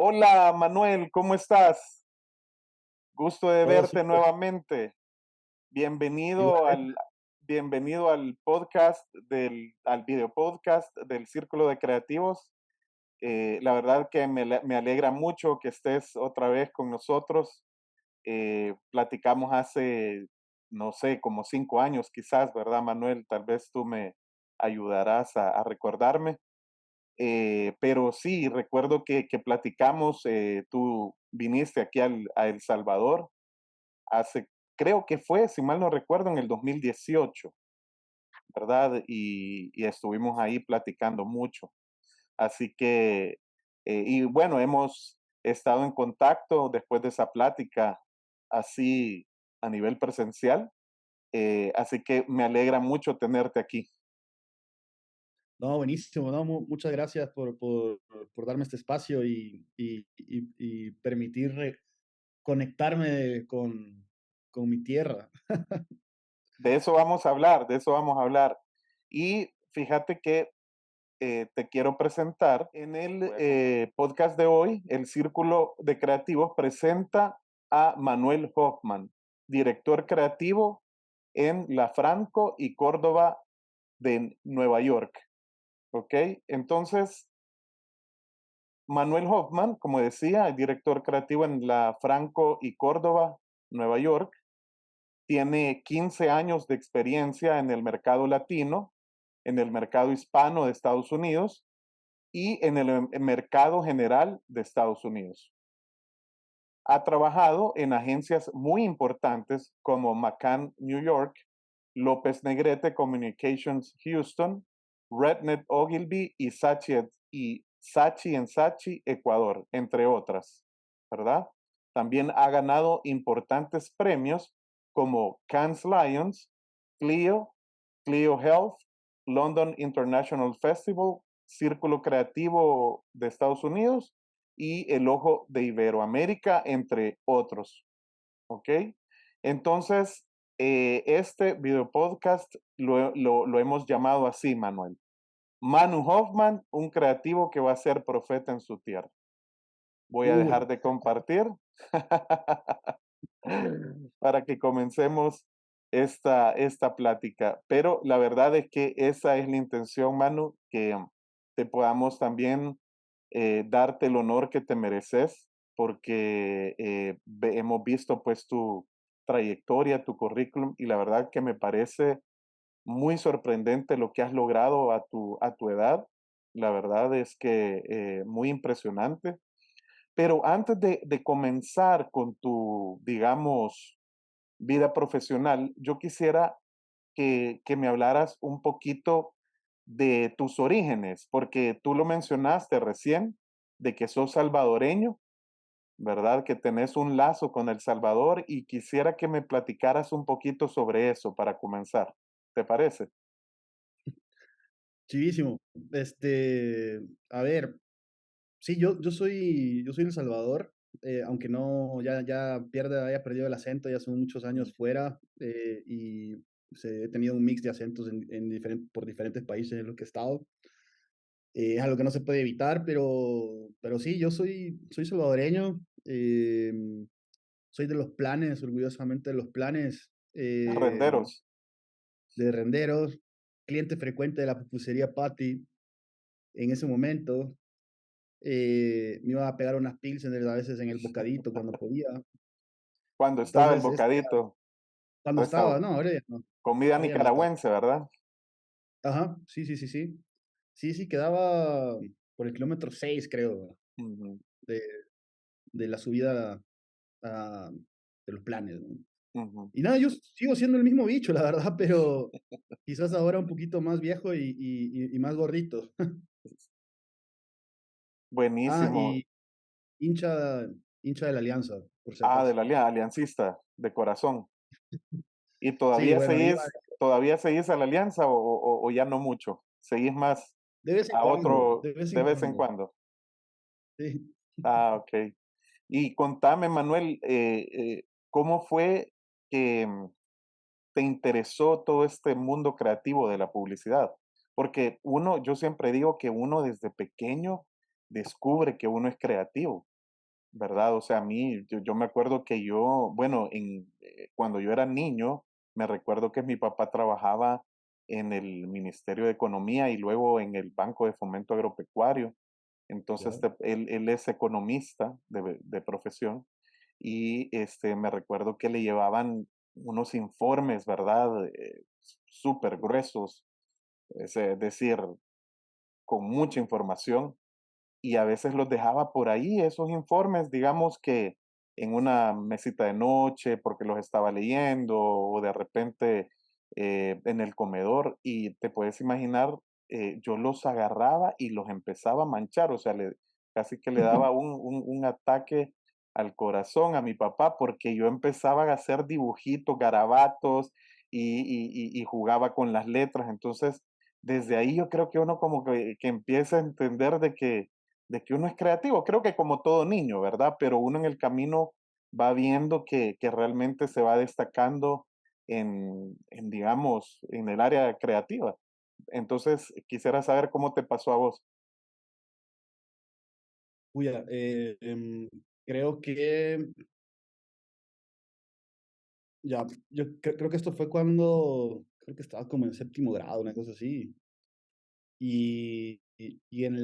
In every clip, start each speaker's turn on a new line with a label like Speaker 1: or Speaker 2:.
Speaker 1: Hola Manuel, ¿cómo estás? Gusto de
Speaker 2: Todo
Speaker 1: verte
Speaker 2: súper.
Speaker 1: nuevamente. Bienvenido
Speaker 2: Igualmente.
Speaker 1: al, bienvenido al podcast al video podcast del Círculo de Creativos. La verdad que me alegra mucho que estés otra vez con nosotros. Platicamos hace, no sé, como 5 años quizás, ¿verdad, Manuel? Tal vez tú me ayudarás a recordarme. Pero sí, recuerdo que platicamos, tú viniste aquí a El Salvador hace, creo que fue, si mal no recuerdo, en el 2018, ¿verdad? Y estuvimos ahí platicando mucho. Así que, y bueno, hemos estado en contacto después de esa plática, así a nivel presencial. Así que me alegra mucho tenerte aquí.
Speaker 2: No, buenísimo, no, muchas gracias por darme este espacio y permitir conectarme con mi tierra.
Speaker 1: De eso vamos a hablar, de eso vamos a hablar. Y fíjate que te quiero presentar en el podcast de hoy. El Círculo de Creativos presenta a Manuel Hoffman, director creativo en La Franco y Córdoba de Nueva York. ¿Ok? Entonces, Manuel Hoffman, como decía, es director creativo en La Franco y Córdoba, Nueva York. Tiene 15 años de experiencia en el mercado latino, en el mercado hispano de Estados Unidos y en el mercado general de Estados Unidos. Ha trabajado en agencias muy importantes como McCann New York, López Negrete Communications Houston, Rednet Ogilvy y Sachi en Sachi Ecuador, entre otras, ¿verdad? También ha ganado importantes premios como Cannes Lions, Clio, Clio Health, London International Festival, Círculo Creativo de Estados Unidos y El Ojo de Iberoamérica, entre otros. ¿Ok? Entonces, este video podcast lo hemos llamado así, Manuel. Manu Hoffman, un creativo que va a ser profeta en su tierra. Voy a dejar
Speaker 2: Cool.
Speaker 1: de compartir para que comencemos esta plática. Pero la verdad es que esa es la intención, Manu, que te podamos también darte el honor que te mereces, porque hemos visto pues tu trayectoria, tu currículum, y la verdad que me parece muy sorprendente lo que has logrado a tu edad. La verdad es que muy impresionante. Pero antes de comenzar con tu, digamos, vida profesional, yo quisiera que me hablaras un poquito de tus orígenes, porque tú lo mencionaste recién, de que sos salvadoreño, ¿verdad? Que tenés un lazo con El Salvador y quisiera que me platicaras un poquito sobre eso para comenzar. ¿Te parece?
Speaker 2: Chivísimo. A ver, sí, yo soy de El Salvador, aunque no, haya perdido el acento, ya son muchos años fuera, y he tenido un mix de acentos por diferentes países en los que he estado. Es algo que no se puede evitar, pero sí, soy salvadoreño, soy de los planes, orgullosamente de los planes,
Speaker 1: Renderos.
Speaker 2: de Renderos, cliente frecuente de la pupusería Patty en ese momento. Me iba a pegar unas pilsener a veces en el bocadito cuando podía.
Speaker 1: Cuando estaba el
Speaker 2: Entonces,
Speaker 1: bocadito,
Speaker 2: cuando estaba,
Speaker 1: restaurante,
Speaker 2: no, ahora ya no,
Speaker 1: comida
Speaker 2: ahora ya no está.
Speaker 1: nicaragüense, ¿verdad?
Speaker 2: Ajá, sí, sí, sí, sí. Sí, sí, quedaba por el kilómetro 6 creo,
Speaker 1: Ujú,
Speaker 2: de, de la subida a- de los planes, ¿no?
Speaker 1: ujú.
Speaker 2: Y nada, yo sigo siendo el mismo bicho, la verdad, pero quizás ahora un poquito más viejo y más gordito. Ah,
Speaker 1: Buenísimo.
Speaker 2: y hincha, hincha de la Alianza, por si
Speaker 1: Ah, de
Speaker 2: acaso.
Speaker 1: la aliancista, de corazón. ¿Y
Speaker 2: Sí, bueno, le iba
Speaker 1: todavía seguís a la alianza o ya no mucho? ¿Seguís más
Speaker 2: de vez en
Speaker 1: a
Speaker 2: cuando,
Speaker 1: otro
Speaker 2: de vez
Speaker 1: de
Speaker 2: en
Speaker 1: vez en
Speaker 2: cuando.
Speaker 1: cuando?
Speaker 2: Sí.
Speaker 1: Ah, ok. Y contame, Manuel, ¿cómo fue que te interesó todo este mundo creativo de la publicidad? Porque yo siempre digo que uno desde pequeño descubre que uno es creativo. ¿verdad? O sea, a mí, yo me acuerdo que yo, bueno, cuando yo era niño, me recuerdo que mi papá trabajaba en el Ministerio de Economía y luego en el Banco de Fomento Agropecuario. Entonces,
Speaker 2: ¿Ya?
Speaker 1: él es economista de profesión y me recuerdo que le llevaban unos informes, ¿verdad? Súper gruesos, es decir, con mucha información y a veces los dejaba por ahí, esos informes, digamos que en una mesita de noche porque los estaba leyendo o de repente en el comedor y te puedes imaginar, yo los agarraba y los empezaba a manchar, o sea, casi que le daba un ataque al corazón a mi papá porque yo empezaba a hacer dibujitos, garabatos y jugaba con las letras, entonces desde ahí yo creo que uno como que empieza a entender de que uno es creativo. Creo que como todo niño, ¿verdad? Pero uno en el camino va viendo que realmente se va destacando digamos, en el área creativa. Entonces, quisiera saber cómo te pasó a vos.
Speaker 2: Puya, creo que ya, creo que esto fue cuando, creo que estaba como en séptimo grado, una cosa así. Y en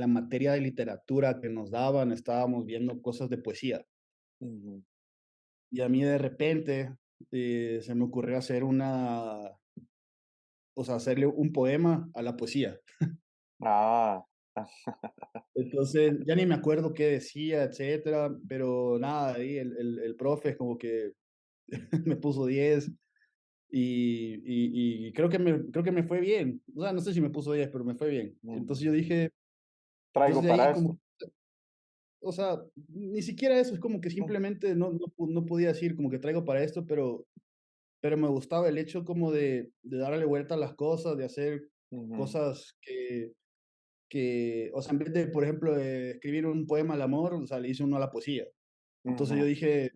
Speaker 2: la materia de literatura que nos daban, estábamos viendo cosas de poesía.
Speaker 1: Ujú.
Speaker 2: Y a mí de repente se me ocurrió o sea, hacerle un poema a la poesía.
Speaker 1: Ah,
Speaker 2: Entonces, ya ni me acuerdo qué decía, etcétera, pero nada, ahí el profe como que me puso 10 y creo que me fue bien. O sea, no sé si me puso 10 pero me fue bien.
Speaker 1: ujú.
Speaker 2: Entonces yo dije, entonces
Speaker 1: Traigo
Speaker 2: de
Speaker 1: para
Speaker 2: ahí como,
Speaker 1: esto.
Speaker 2: o sea, ni siquiera eso, es como que
Speaker 1: Mm,
Speaker 2: simplemente no podía decir como que traigo para esto, pero me gustaba el hecho como de darle vuelta a las cosas, de hacer
Speaker 1: ujú,
Speaker 2: cosas o sea, en vez de, por ejemplo, de escribir un poema al amor, o sea, le hice uno a la poesía. Entonces yo
Speaker 1: ujú,
Speaker 2: dije,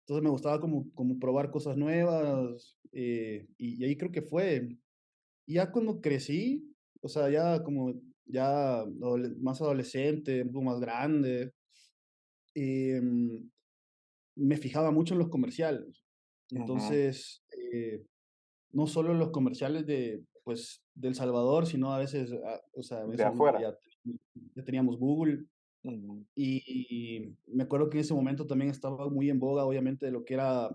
Speaker 2: entonces me gustaba como probar cosas nuevas, y ahí creo que fue. Y ya cuando crecí, o sea, ya como ya más adolescente, un poco más grande, em, me fijaba mucho en los comerciales.
Speaker 1: ujú.
Speaker 2: Entonces, no solo en los comerciales pues, de El Salvador, sino a veces, o sea, en
Speaker 1: De
Speaker 2: ese momento
Speaker 1: afuera.
Speaker 2: ya teníamos Google.
Speaker 1: Ujú.
Speaker 2: Y me acuerdo que en ese momento también estaba muy en boga, obviamente, lo que era,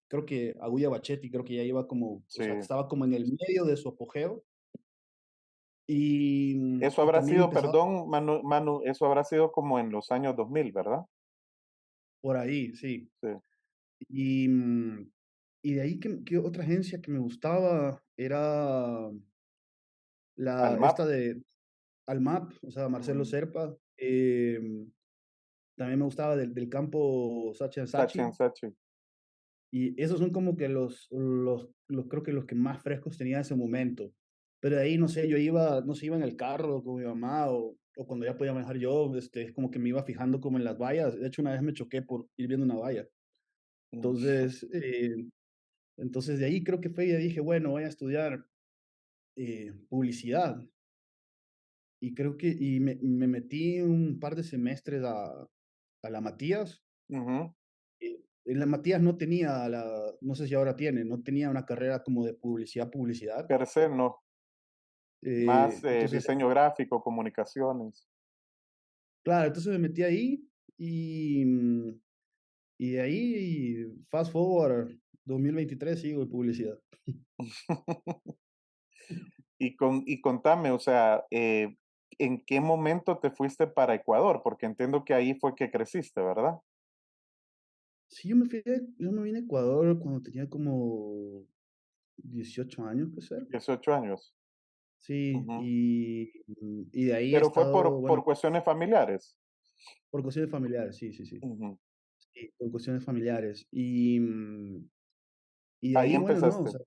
Speaker 2: creo que Agulla Bachetti, creo que ya iba como, o
Speaker 1: Sí.
Speaker 2: sea, estaba como en el medio de su apogeo. Y,
Speaker 1: Eso
Speaker 2: y
Speaker 1: habrá
Speaker 2: también
Speaker 1: sido,
Speaker 2: empezaba
Speaker 1: perdón, Manu, eso habrá sido como en los años 2000, ¿verdad?
Speaker 2: por ahí, sí.
Speaker 1: Sí.
Speaker 2: Y, y de ahí que otra agencia que me gustaba era
Speaker 1: Al
Speaker 2: esta
Speaker 1: MAP.
Speaker 2: de Almap, o sea, Marcelo
Speaker 1: Ujú.
Speaker 2: Serpa. También me gustaba del campo Sachi
Speaker 1: Sachi
Speaker 2: Sachi.
Speaker 1: and Sachi.
Speaker 2: Y esos son como que creo que los que más frescos tenía en ese momento. Pero de ahí, no sé, yo iba, no sé, iba en el carro con mi mamá o cuando ya podía manejar yo, es como que me iba fijando como en las vallas. De hecho, una vez me choqué por ir viendo una valla.
Speaker 1: Mm,
Speaker 2: Entonces de ahí creo que fue y dije, bueno, voy a estudiar publicidad. Y creo que me metí un par de semestres a la Matías.
Speaker 1: ujú.
Speaker 2: En la Matías no tenía no sé si ahora tiene, no tenía una carrera como de publicidad.
Speaker 1: Per se no, más
Speaker 2: Entonces,
Speaker 1: diseño gráfico, comunicaciones.
Speaker 2: claro, entonces me metí ahí y de ahí, fast forward, 2023 sigo en publicidad.
Speaker 1: Y contame, o sea, ¿en qué momento te fuiste para Ecuador? Porque entiendo que ahí fue que creciste, ¿verdad?
Speaker 2: Sí, yo me vine a Ecuador cuando tenía como 18 años, puede ser.
Speaker 1: 18 años.
Speaker 2: Sí,
Speaker 1: Ujú.
Speaker 2: y de ahí he
Speaker 1: Pero fue
Speaker 2: estado,
Speaker 1: por
Speaker 2: bueno,
Speaker 1: cuestiones familiares.
Speaker 2: por cuestiones familiares, sí, sí, sí.
Speaker 1: Ujú.
Speaker 2: Sí, por cuestiones familiares. Y de
Speaker 1: Ahí
Speaker 2: ahí, bueno, no, o
Speaker 1: empezaste.
Speaker 2: sea,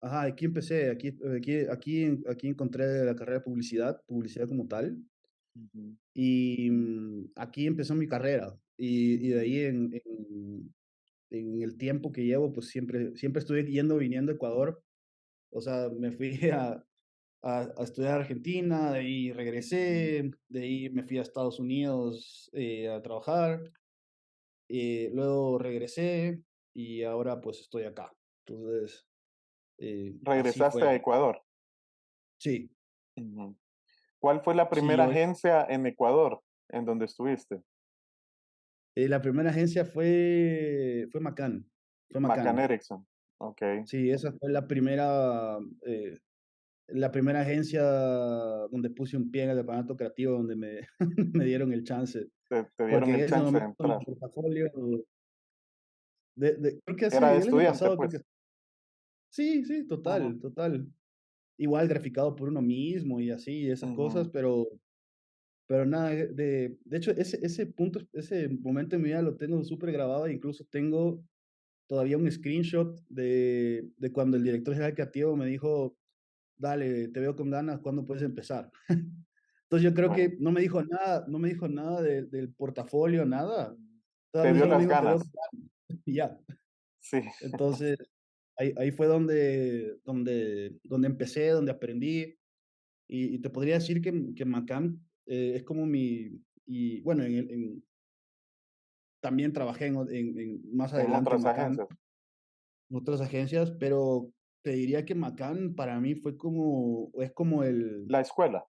Speaker 2: ajá, aquí empecé, aquí encontré la carrera de publicidad, publicidad como tal,
Speaker 1: Ujú.
Speaker 2: y aquí empezó mi carrera. Y de ahí en el tiempo que llevo, pues siempre estuve yendo, viniendo a Ecuador. O sea, me fui a estudiar a Argentina, de ahí regresé, de ahí me fui a Estados Unidos a trabajar, luego regresé y ahora pues estoy acá. Entonces, así
Speaker 1: Regresaste a
Speaker 2: fue.
Speaker 1: Ecuador.
Speaker 2: Sí,
Speaker 1: Ujú. ¿Cuál fue la
Speaker 2: sí,
Speaker 1: primera agencia en Ecuador en donde estuviste?
Speaker 2: la primera agencia fue Macan, fue
Speaker 1: Macan
Speaker 2: Macan.
Speaker 1: Erickson. Ok.
Speaker 2: Sí, esa fue la primera agencia donde puse un pie en el departamento creativo, donde me, me dieron el chance.
Speaker 1: Te
Speaker 2: Porque
Speaker 1: dieron
Speaker 2: en
Speaker 1: el
Speaker 2: ese
Speaker 1: chance de
Speaker 2: momento mi
Speaker 1: entrar.
Speaker 2: portafolio, creo que
Speaker 1: Era de
Speaker 2: el año
Speaker 1: estudiante,
Speaker 2: pasado, creo
Speaker 1: pues.
Speaker 2: que sí, sí,
Speaker 1: Ujú,
Speaker 2: total, total. Igual graficado por uno mismo y así, esas cosas,
Speaker 1: ujú.
Speaker 2: pero nada, de hecho, ese punto, ese momento en mi vida lo tengo súper grabado, e incluso tengo todavía un screenshot de cuando el director general creativo me dijo, dale, te veo con ganas, ¿cuándo puedes empezar? Entonces yo creo
Speaker 1: Bueno,
Speaker 2: que no me dijo nada, no me dijo nada del portafolio, nada. A
Speaker 1: te
Speaker 2: mí
Speaker 1: dio
Speaker 2: solo me
Speaker 1: las
Speaker 2: dijo, te veo con
Speaker 1: ganas.
Speaker 2: ganas y ya.
Speaker 1: Sí.
Speaker 2: Entonces ahí fue donde empecé, donde aprendí. Y te podría decir que Macam es como y bueno, también trabajé más
Speaker 1: En
Speaker 2: adelante en
Speaker 1: otras
Speaker 2: Macam,
Speaker 1: agencias.
Speaker 2: en otras agencias, pero te diría que Macam para mí es como
Speaker 1: La escuela.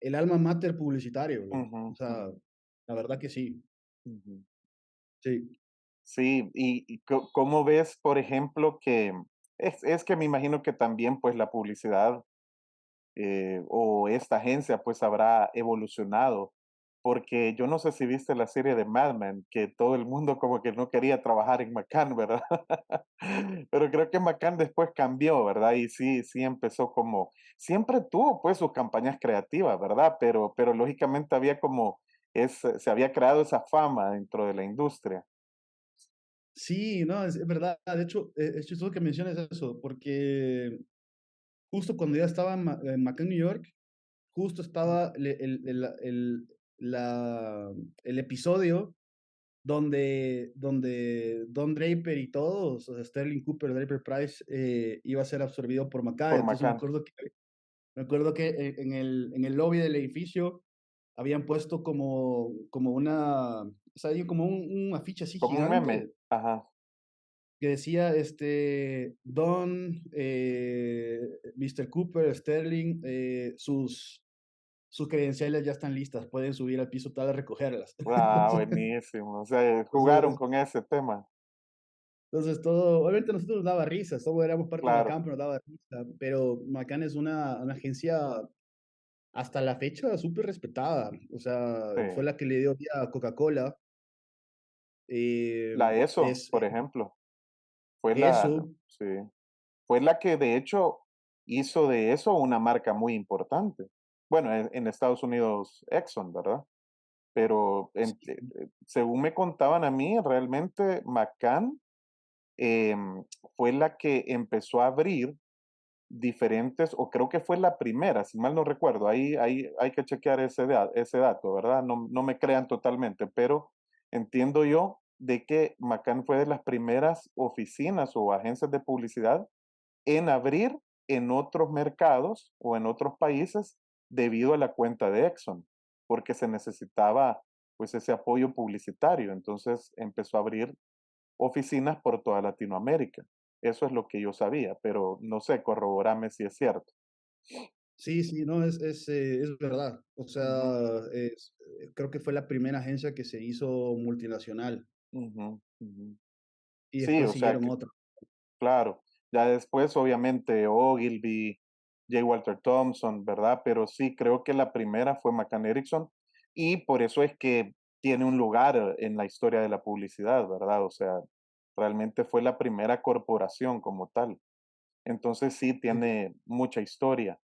Speaker 2: el alma mater publicitario, bro.
Speaker 1: Ujú,
Speaker 2: O sea, la verdad que sí,
Speaker 1: ujú.
Speaker 2: sí.
Speaker 1: Sí, y cómo ves, por ejemplo, que es que me imagino que también pues la publicidad o esta agencia pues habrá evolucionado, porque yo no sé si viste la serie de Mad Men, que todo el mundo como que no quería trabajar en McCann, ¿verdad? Pero creo que McCann después cambió, ¿verdad? Y sí, sí empezó como, siempre tuvo pues sus campañas creativas, ¿verdad? Pero lógicamente había como, se había creado esa fama dentro de la industria.
Speaker 2: Sí, no, es verdad. De hecho, es chistoso que menciones eso, porque justo cuando ya estaba en Macao, New York, justo estaba el episodio donde Don Draper y todos, o sea, Sterling Cooper, Draper Price, iba a ser absorbido por Mackay.
Speaker 1: Por
Speaker 2: Entonces
Speaker 1: McCann.
Speaker 2: me acuerdo que en el lobby del edificio habían puesto como o sea, como un afiche así
Speaker 1: Como un meme.
Speaker 2: gigante
Speaker 1: Ajá.
Speaker 2: que decía, Mr. Cooper, Sterling, sus credenciales ya están listas, pueden subir al piso tal a recogerlas.
Speaker 1: Ah, buenísimo. O sea, jugaron
Speaker 2: Entonces,
Speaker 1: con ese tema.
Speaker 2: entonces todo, obviamente a nosotros nos daba risa, todos éramos parte de
Speaker 1: Claro.
Speaker 2: Macan, pero nos daba risa, pero Macan es una agencia hasta la fecha súper respetada, o sea,
Speaker 1: Sí.
Speaker 2: fue la que le dio vida a Coca-Cola, eh,
Speaker 1: La ESO,
Speaker 2: es
Speaker 1: por ejemplo, fue
Speaker 2: eso,
Speaker 1: sí, fue la que de hecho hizo de eso una marca muy importante. Bueno, en Estados Unidos, Exxon, ¿verdad? Pero según me contaban a mí, realmente McCann fue la que empezó a abrir diferentes, o creo que fue la primera, si mal no recuerdo, ahí hay que chequear ese dato, ¿verdad? No, no me crean totalmente, pero entiendo yo de que McCann fue de las primeras oficinas o agencias de publicidad en abrir en otros mercados o en otros países debido a la cuenta de Exxon, porque se necesitaba pues ese apoyo publicitario. Entonces empezó a abrir oficinas por toda Latinoamérica. Eso es lo que yo sabía, pero no sé, corroborame si es cierto.
Speaker 2: sí, sí, no, es verdad, o
Speaker 1: Ujú,
Speaker 2: sea, creo que fue la primera agencia que se hizo multinacional
Speaker 1: ujú, ujú.
Speaker 2: y
Speaker 1: Sí,
Speaker 2: después
Speaker 1: o sea
Speaker 2: siguieron
Speaker 1: que,
Speaker 2: otras.
Speaker 1: claro, ya después obviamente Ogilvy, J. Walter Thompson, ¿verdad? Pero sí, creo que la primera fue McCann Erickson y por eso es que tiene un lugar en la historia de la publicidad, ¿verdad? O sea, realmente fue la primera corporación como tal. Entonces sí, tiene mucha historia.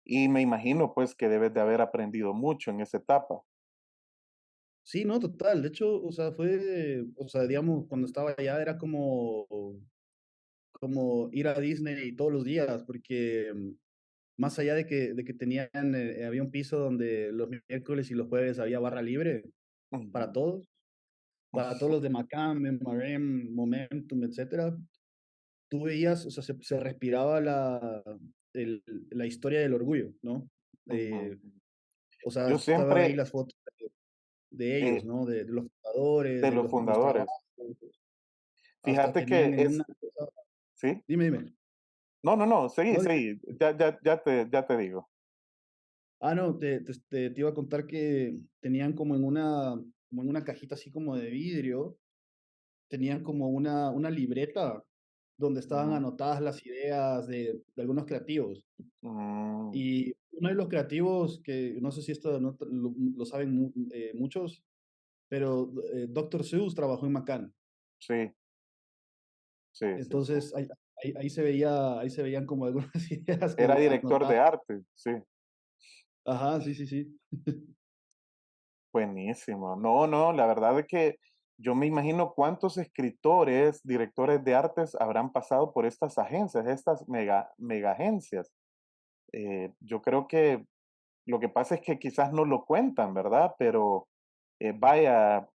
Speaker 1: Y me imagino pues que debes de haber aprendido mucho en esa etapa.
Speaker 2: Sí, no, total. De hecho, o sea, o sea, digamos, cuando estaba allá era como ir a Disney todos los días, porque más allá de que había un piso donde los miércoles y los jueves había barra libre para
Speaker 1: Ujú,
Speaker 2: todos, para todos los de Macam, MRM, Momentum, etcétera. Tú veías, o sea, se respiraba la historia del orgullo, ¿no?
Speaker 1: ujú.
Speaker 2: Eh, o sea,
Speaker 1: Yo
Speaker 2: estaban ahí
Speaker 1: siempre,
Speaker 2: las fotos de ellos,
Speaker 1: eh,
Speaker 2: ¿no? De los fundadores,
Speaker 1: de
Speaker 2: de
Speaker 1: los
Speaker 2: los primeros trabajos,
Speaker 1: fundadores,
Speaker 2: hasta
Speaker 1: fíjate que
Speaker 2: tenían en una
Speaker 1: es, ¿sí?
Speaker 2: dime, dime.
Speaker 1: No, no, no, seguí,
Speaker 2: No, dime.
Speaker 1: seguí, ya te digo.
Speaker 2: No, te iba a contar que tenían como en una cajita así como de vidrio, tenían como una libreta donde estaban
Speaker 1: Ujú,
Speaker 2: anotadas las ideas de algunos creativos.
Speaker 1: mm,
Speaker 2: Y uno de los creativos, que no sé si esto lo saben muchos, pero Dr. Seuss trabajó en Macan.
Speaker 1: sí, sí, sí, sí.
Speaker 2: Entonces ahí se veían como algunas ideas
Speaker 1: Era
Speaker 2: como
Speaker 1: director de
Speaker 2: anotadas.
Speaker 1: arte, sí.
Speaker 2: Ajá, sí, sí, sí.
Speaker 1: Buenísimo. No, no, la verdad es que yo me imagino cuántos escritores, directores de artes habrán pasado por estas agencias, estas mega agencias. Yo creo que lo que pasa es que quizás no lo cuentan, ¿verdad? Pero vaya,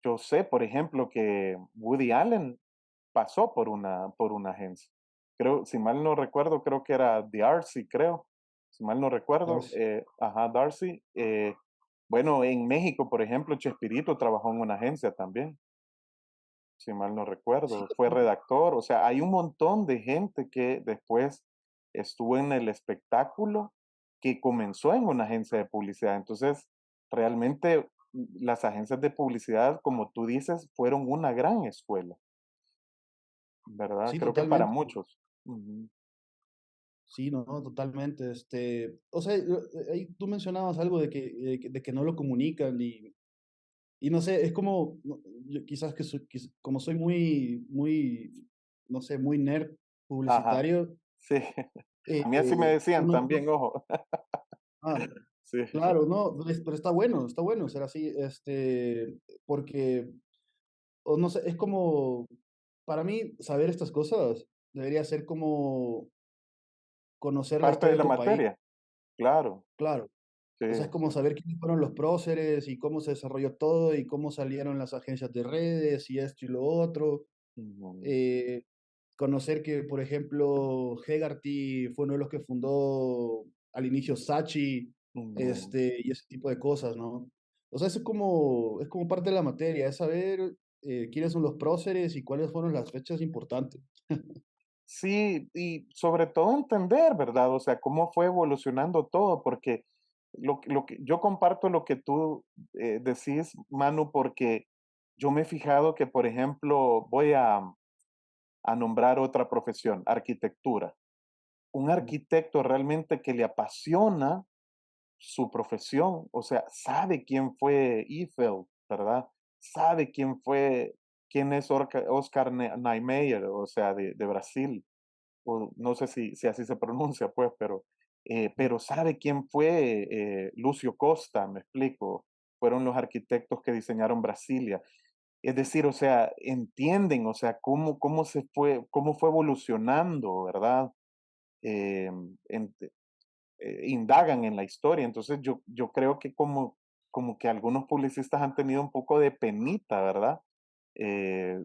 Speaker 1: yo sé, por ejemplo, que Woody Allen pasó por una agencia. Creo, si mal no recuerdo, creo que era Darcy, creo. Si mal no recuerdo,
Speaker 2: Darcy.
Speaker 1: ajá, Darcy. Bueno, en México, por ejemplo, Chespirito trabajó en una agencia también, si mal no
Speaker 2: Sí,
Speaker 1: recuerdo. Fue redactor, o sea, hay un montón de gente que después estuvo en el espectáculo que comenzó en una agencia de publicidad. Entonces, realmente las agencias de publicidad, como tú dices, fueron una gran escuela, ¿verdad?
Speaker 2: sí,
Speaker 1: Creo que para
Speaker 2: totalmente.
Speaker 1: muchos. Ujú.
Speaker 2: Sí, no, no, totalmente. O sea, ahí tú mencionabas algo de que no lo comunican y no sé, es como, quizás que como soy muy, no sé, muy nerd
Speaker 1: Ajá,
Speaker 2: publicitario,
Speaker 1: sí. A mí así me decían
Speaker 2: uno,
Speaker 1: también, ojo.
Speaker 2: ah,
Speaker 1: Sí.
Speaker 2: claro, no, pero está bueno ser así, porque, o no sé, es como, para mí, saber estas cosas debería ser como conocer la
Speaker 1: Parte
Speaker 2: historia
Speaker 1: de
Speaker 2: de
Speaker 1: la
Speaker 2: tu país,
Speaker 1: materia, claro.
Speaker 2: claro.
Speaker 1: Sí.
Speaker 2: O sea, es como saber quiénes fueron los próceres y cómo se desarrolló todo y cómo salieron las agencias de redes y esto y lo otro.
Speaker 1: Ujú,
Speaker 2: Eh, Conocer que, por ejemplo, Hegarty fue uno de los que fundó al inicio Sachi,
Speaker 1: ujú.
Speaker 2: y ese tipo de cosas, ¿no? O sea, es como parte de la materia, es saber quiénes son los próceres y cuáles fueron las fechas importantes.
Speaker 1: Sí, y sobre todo entender, ¿verdad? O sea, cómo fue evolucionando todo, porque lo que yo comparto lo que tú decís, Manu, porque yo me he fijado que, por ejemplo, a nombrar otra profesión, arquitectura. Un
Speaker 2: Mm.
Speaker 1: arquitecto realmente que le apasiona su profesión, o sea, sabe quién fue Eiffel, ¿verdad? Sabe quién es Oscar Niemeyer, o sea, de Brasil, o no sé si así se pronuncia, pues, pero sabe quién fue Lucio Costa, me explico. Fueron los arquitectos que diseñaron Brasilia. Es decir, o sea, entienden, o sea, cómo fue evolucionando, ¿verdad? Eh, en- indagan en la historia. Entonces yo creo que como que algunos publicistas han tenido un poco de penita, ¿verdad? Eh,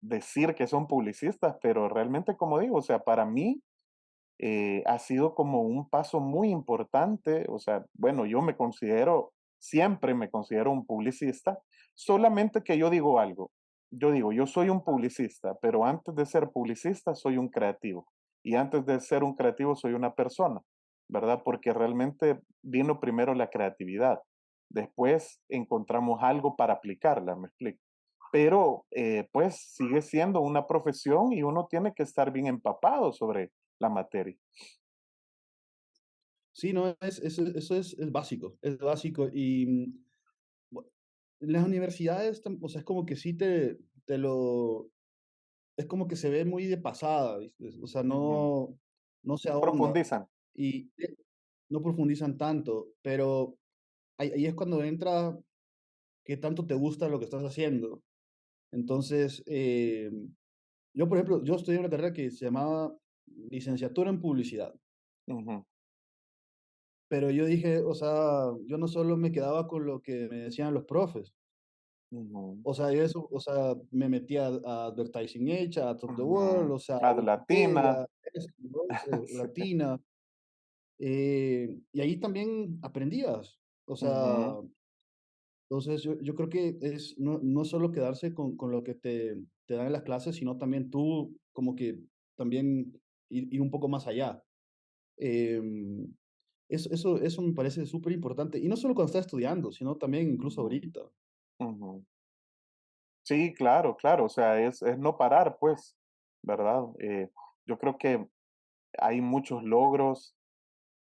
Speaker 1: decir que son publicistas, pero realmente, como digo, o sea, para mí ha sido como un paso muy importante. O sea, bueno, siempre me considero un publicista, solamente que yo digo algo. Yo digo, yo soy un publicista, pero antes de ser publicista soy un creativo. Y antes de ser un creativo soy una persona, ¿verdad? Porque realmente vino primero la creatividad. Después encontramos algo para aplicarla, me explico. Pero pues sigue siendo una profesión y uno tiene que estar bien empapado sobre la materia.
Speaker 2: Sí, no, eso es básico, es básico. Y las universidades, o sea, es como que sí te lo, es como que se ve muy de pasada, ¿viste? O sea,
Speaker 1: Ujú.
Speaker 2: no se
Speaker 1: No
Speaker 2: ahonda
Speaker 1: profundizan.
Speaker 2: y no profundizan tanto, pero ahí es cuando entra qué tanto te gusta lo que estás haciendo. Entonces, yo, por ejemplo, yo estudié una carrera que se llamaba licenciatura en publicidad,
Speaker 1: Ujú,
Speaker 2: pero yo dije, o sea, yo no solo me quedaba con lo que me decían los profes,
Speaker 1: ujú,
Speaker 2: o sea, yo eso, o sea, me metí a Advertising Age, a Top the World,
Speaker 1: ujú.
Speaker 2: o sea, a
Speaker 1: Ad latina.
Speaker 2: Wikipedia, esto, lo otro, Latina. Y ahí también aprendías. O sea,
Speaker 1: Ujú,
Speaker 2: entonces yo creo que no solo quedarse con lo que te dan en las clases, sino también tú como que también ir un poco más allá. Em, eso me parece súper importante. Y no solo cuando estás estudiando, sino también incluso
Speaker 1: ujú,
Speaker 2: ahorita.
Speaker 1: ujú. Sí, claro, claro, o sea, es no parar, pues, ¿verdad? Yo creo que hay muchos logros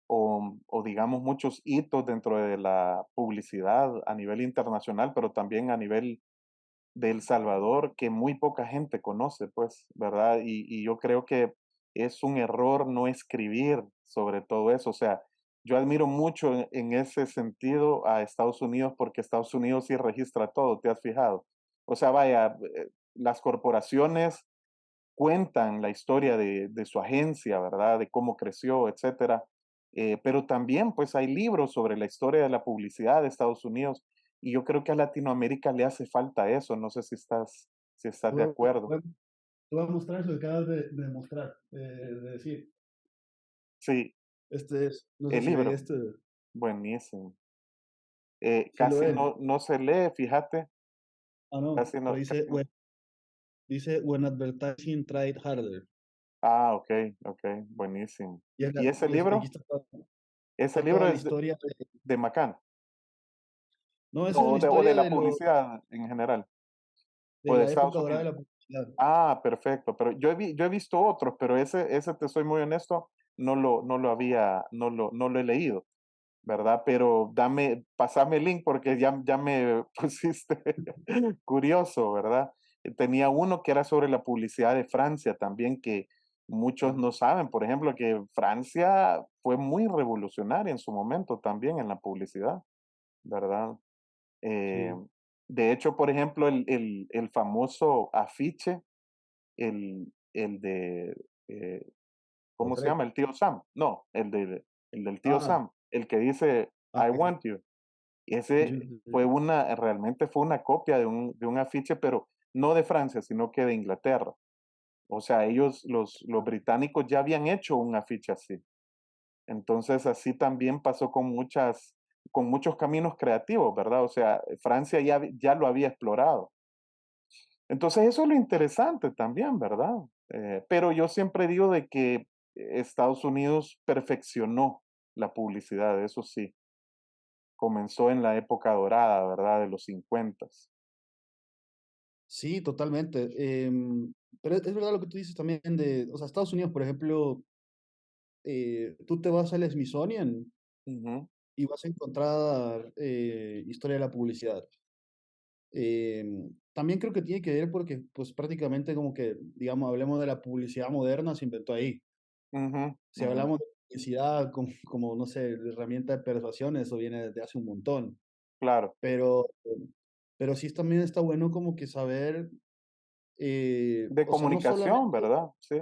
Speaker 1: o digamos muchos hitos dentro de la publicidad a nivel internacional, pero también a nivel de El Salvador que muy poca gente conoce, pues, ¿verdad? Y yo creo que es un error no escribir sobre todo eso. O sea, yo admiro mucho en ese sentido a Estados Unidos porque Estados Unidos sí registra todo, ¿te has fijado? O sea, vaya, las corporaciones cuentan la historia de su agencia, ¿verdad? De cómo creció, etcétera. Pero también, pues, hay libros sobre la historia de la publicidad de Estados Unidos y yo creo que a Latinoamérica le hace falta eso. No sé si estás
Speaker 2: Te
Speaker 1: de
Speaker 2: voy a, te
Speaker 1: acuerdo.
Speaker 2: voy a- te voy a mostrar eso que acabas de mostrar, de decir.
Speaker 1: Sí,
Speaker 2: No sé
Speaker 1: el
Speaker 2: si ven
Speaker 1: libro,
Speaker 2: este,
Speaker 1: buenísimo.
Speaker 2: si lo
Speaker 1: Casi
Speaker 2: ven.
Speaker 1: no se lee, fíjate,
Speaker 2: Ah, no,
Speaker 1: casi
Speaker 2: pero
Speaker 1: no, casi no.
Speaker 2: dice When Advertising Tried Harder.
Speaker 1: Ah, ok, ok, buenísimo.
Speaker 2: Y, es
Speaker 1: ¿Y
Speaker 2: la- y aquí
Speaker 1: ese
Speaker 2: está
Speaker 1: libro
Speaker 2: toda la
Speaker 1: es
Speaker 2: historia
Speaker 1: de McCann?
Speaker 2: no, esa
Speaker 1: No,
Speaker 2: es la
Speaker 1: o de
Speaker 2: historia
Speaker 1: la publicidad en general,
Speaker 2: de
Speaker 1: o de
Speaker 2: la
Speaker 1: Estados
Speaker 2: época dorada
Speaker 1: Unidos.
Speaker 2: de la publicidad.
Speaker 1: Ah, perfecto, pero yo he visto otros, pero ese te soy muy honesto, no lo he leído, ¿verdad? Pero pasame el link porque ya me pusiste curioso, ¿verdad? Tenía uno que era sobre la publicidad de Francia también, que muchos
Speaker 2: Sí,
Speaker 1: no saben, por ejemplo, que Francia fue muy revolucionaria en su momento también en la publicidad, ¿verdad? Eh,
Speaker 2: sí.
Speaker 1: de hecho, por ejemplo, el famoso afiche el de, eh,
Speaker 2: De
Speaker 1: ¿cómo se
Speaker 2: Shrek.
Speaker 1: llama? El tío Sam. No, el del tío
Speaker 2: Ah,
Speaker 1: Sam, el que dice I
Speaker 2: sí,
Speaker 1: want you. Ese
Speaker 2: sí,
Speaker 1: fue
Speaker 2: sí.
Speaker 1: realmente fue una copia de un afiche, pero no de Francia, sino que de Inglaterra. O sea, los británicos ya habían hecho un afiche así. Entonces, así también pasó con muchos caminos creativos, ¿verdad? O sea, Francia ya lo había explorado. Entonces, eso es lo interesante también, ¿verdad? Pero yo siempre digo de que Estados Unidos perfeccionó la publicidad, eso sí, comenzó en la época dorada, ¿verdad? De los 50.
Speaker 2: Sí, totalmente. Pero es verdad lo que tú dices también o sea, Estados Unidos, por ejemplo, tú te vas al Smithsonian
Speaker 1: Ujú,
Speaker 2: y vas a encontrar historia de la publicidad. También creo que tiene que ver porque, pues prácticamente como que, digamos, hablemos de la publicidad moderna, se inventó ahí.
Speaker 1: ujú,
Speaker 2: Si
Speaker 1: ujú,
Speaker 2: hablamos de publicidad como, no sé, de herramienta de persuasión, eso viene desde hace un montón.
Speaker 1: claro,
Speaker 2: Pero, pero sí también está bueno como que saber,
Speaker 1: de
Speaker 2: o sea, no solamente,
Speaker 1: comunicación, ¿verdad? Sí.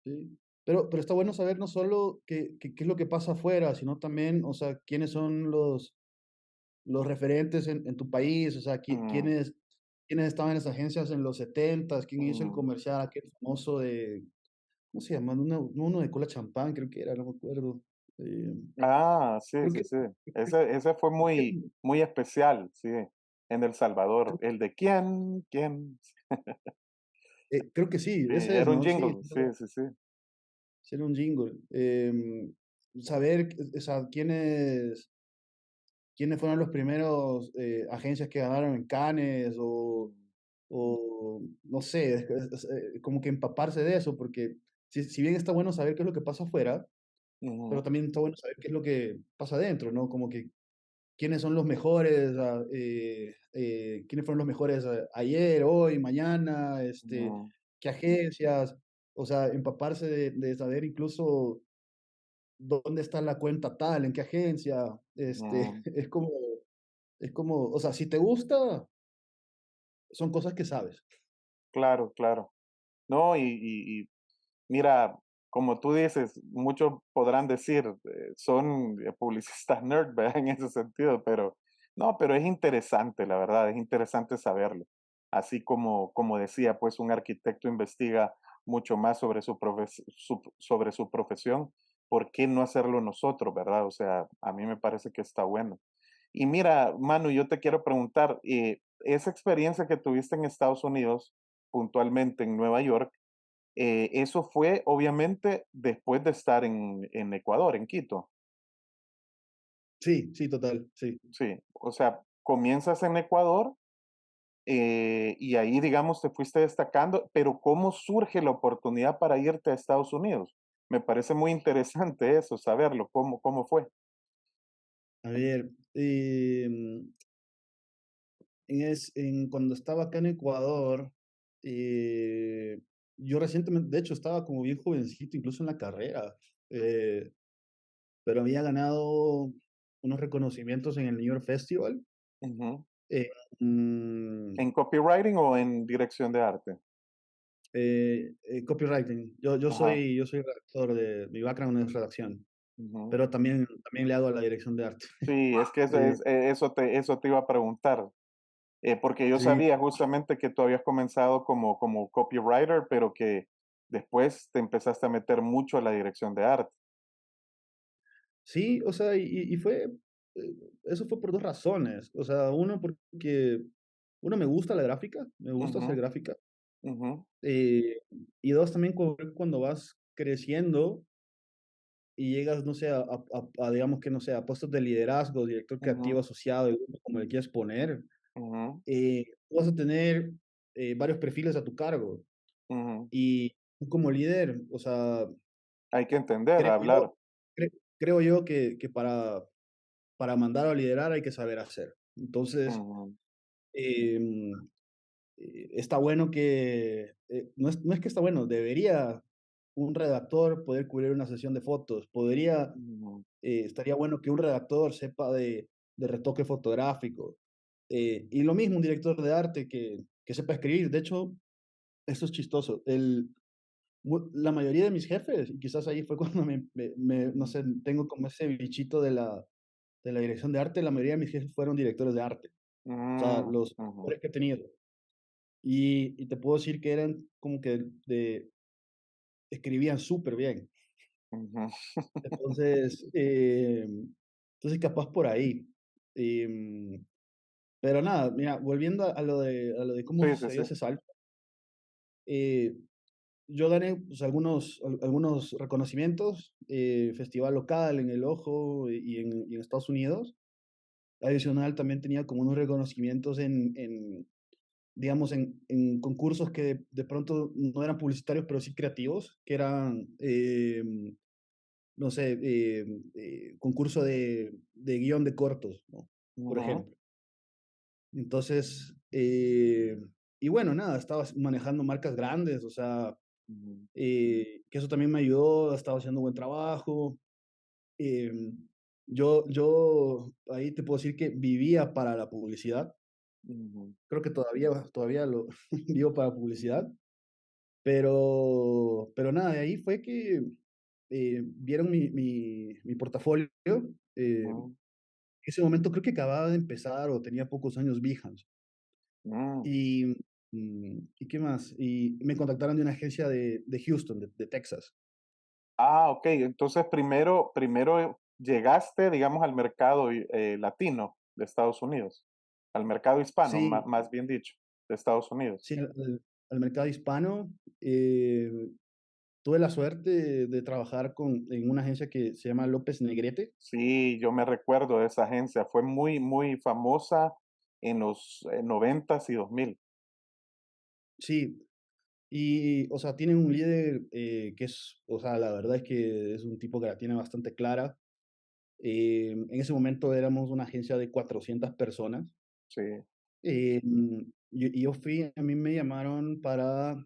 Speaker 2: sí, pero está bueno saber no solo qué es lo que pasa afuera, sino también, o sea, quiénes son los referentes en tu país, o sea,
Speaker 1: Ujú,
Speaker 2: quiénes estaban en las agencias en los 70, quién hizo el
Speaker 1: ujú.
Speaker 2: comercial, aquel famoso de, ¿cómo se llama? Uno de cola champán, creo que era, no me acuerdo. Eh,
Speaker 1: Ah, sí,
Speaker 2: creo
Speaker 1: sí,
Speaker 2: que,
Speaker 1: sí. Ese fue
Speaker 2: creo que,
Speaker 1: muy especial, sí, en El Salvador.
Speaker 2: creo
Speaker 1: El de quién, quién.
Speaker 2: creo que sí,
Speaker 1: Sí,
Speaker 2: ese es,
Speaker 1: era un
Speaker 2: ¿no? Sí,
Speaker 1: jingle, sí, sí, sí.
Speaker 2: era un jingle. Saber, o sea, quiénes fueron los primeros agencias que ganaron en Cannes o no sé, como que empaparse de eso, porque si bien está bueno saber qué es lo que pasa afuera, pero
Speaker 1: Ujú,
Speaker 2: también está bueno saber qué es lo que pasa adentro, ¿no? Como que quiénes son los mejores, quiénes fueron los mejores ayer, hoy, mañana,
Speaker 1: ujú,
Speaker 2: qué agencias, o sea, empaparse de saber incluso dónde está la cuenta tal, en qué agencia,
Speaker 1: ujú.
Speaker 2: es como, o sea, si te gusta, son cosas que sabes.
Speaker 1: Claro, claro. No, y mira, como tú dices, muchos podrán decir, son publicistas nerd, ¿verdad? En ese sentido, pero no, pero es interesante, la verdad, es interesante saberlo. Así como decía, pues un arquitecto investiga mucho más sobre sobre su profesión, ¿por qué no hacerlo nosotros, verdad? O sea, a mí me parece que está bueno. Y mira, Manu, yo te quiero preguntar, esa experiencia que tuviste en Estados Unidos, puntualmente en Nueva York, eso fue obviamente después de estar en Ecuador, en Quito.
Speaker 2: Sí, sí, total, sí.
Speaker 1: Sí, o sea, comienzas en Ecuador y ahí, digamos, te fuiste destacando, pero ¿cómo surge la oportunidad para irte a Estados Unidos? Me parece muy interesante eso, saberlo, cómo fue.
Speaker 2: A ver, cuando estaba acá en Ecuador, eh, yo recientemente, de hecho, estaba como bien jovencito, incluso en la carrera, eh, pero había ganado unos reconocimientos en el New York Festival.
Speaker 1: Ujú.
Speaker 2: eh, mm,
Speaker 1: ¿En copywriting o en dirección de arte?
Speaker 2: Copywriting.
Speaker 1: Ajá.
Speaker 2: Yo soy redactor mi background es redacción,
Speaker 1: Ujú.
Speaker 2: pero también le hago a la dirección de arte.
Speaker 1: Sí, es que
Speaker 2: Eh,
Speaker 1: eso te iba a preguntar, porque yo
Speaker 2: sí,
Speaker 1: sabía justamente que tú habías comenzado como copywriter, pero que después te empezaste a meter mucho a la dirección de arte.
Speaker 2: sí, o sea, eh, eso fue por dos razones. O sea, uno, me gusta la gráfica, me gusta
Speaker 1: Ujú,
Speaker 2: hacer gráfica.
Speaker 1: ujú,
Speaker 2: eh, y dos, también cuando vas creciendo y llegas, no sé, digamos que, no sé, a puestos de liderazgo, director creativo
Speaker 1: ujú,
Speaker 2: asociado, como le quieras poner,
Speaker 1: ujú,
Speaker 2: tú vas a tener varios perfiles a tu cargo.
Speaker 1: ujú.
Speaker 2: Y tú como líder, o sea,
Speaker 1: Hay que entender,
Speaker 2: creo yo,
Speaker 1: hablar.
Speaker 2: creo yo que para mandar o liderar hay que saber hacer. Entonces,
Speaker 1: Ujú,
Speaker 2: em, está bueno no es que está bueno, debería un redactor poder cubrir una sesión de fotos,
Speaker 1: ujú,
Speaker 2: estaría bueno que un redactor sepa de retoque fotográfico. Y lo mismo un director de arte que sepa escribir. De hecho, esto es chistoso. La mayoría de mis jefes, y quizás ahí fue cuando no
Speaker 1: ujú,
Speaker 2: sé, tengo como ese bichito de la dirección de arte, la mayoría de mis jefes fueron directores de arte, o sea,
Speaker 1: mm,
Speaker 2: los
Speaker 1: ujú,
Speaker 2: mejores que he tenido. Y te puedo decir que eran como que escribían súper bien.
Speaker 1: ujú.
Speaker 2: Entonces, entonces capaz por ahí. Em, pero nada, mira, volviendo a lo de cómo
Speaker 1: Sí, sí,
Speaker 2: se dio
Speaker 1: sí.
Speaker 2: ese salto, eh, yo gané pues, algunos reconocimientos, festival local en El Ojo y en Estados Unidos. Adicional, también tenía como unos reconocimientos digamos, en concursos que de pronto no eran publicitarios, pero sí creativos, que eran, no sé, concurso de guión de cortos, ¿no? Por
Speaker 1: Ujú,
Speaker 2: ejemplo. Entonces, y bueno, nada, estaba manejando marcas grandes, o sea,
Speaker 1: ujú,
Speaker 2: que eso también me ayudó, estaba haciendo buen trabajo. em, yo ahí te puedo decir que vivía para la publicidad.
Speaker 1: ujú,
Speaker 2: Creo que todavía lo vivo para publicidad, pero nada, de ahí fue que vieron mi portafolio. En
Speaker 1: ujú,
Speaker 2: ese momento creo que acababa de empezar o tenía pocos años Behance.
Speaker 1: mm.
Speaker 2: Y, ¿Y qué más? Y me contactaron de una agencia de Houston, de Texas.
Speaker 1: Ah, ok. Entonces primero llegaste, digamos, al mercado latino de Estados Unidos, al mercado hispano,
Speaker 2: Sí,
Speaker 1: más bien dicho, de Estados Unidos.
Speaker 2: sí, al mercado hispano. Tuve la suerte de trabajar en una agencia que se llama López Negrete.
Speaker 1: Sí, yo me recuerdo de esa agencia. Fue muy famosa en los 90s y 2000.
Speaker 2: Sí, y, o sea, tienen un líder que o sea, la verdad es que es un tipo que la tiene bastante clara. En ese momento éramos una agencia de 400 personas.
Speaker 1: Sí.
Speaker 2: A mí me llamaron para,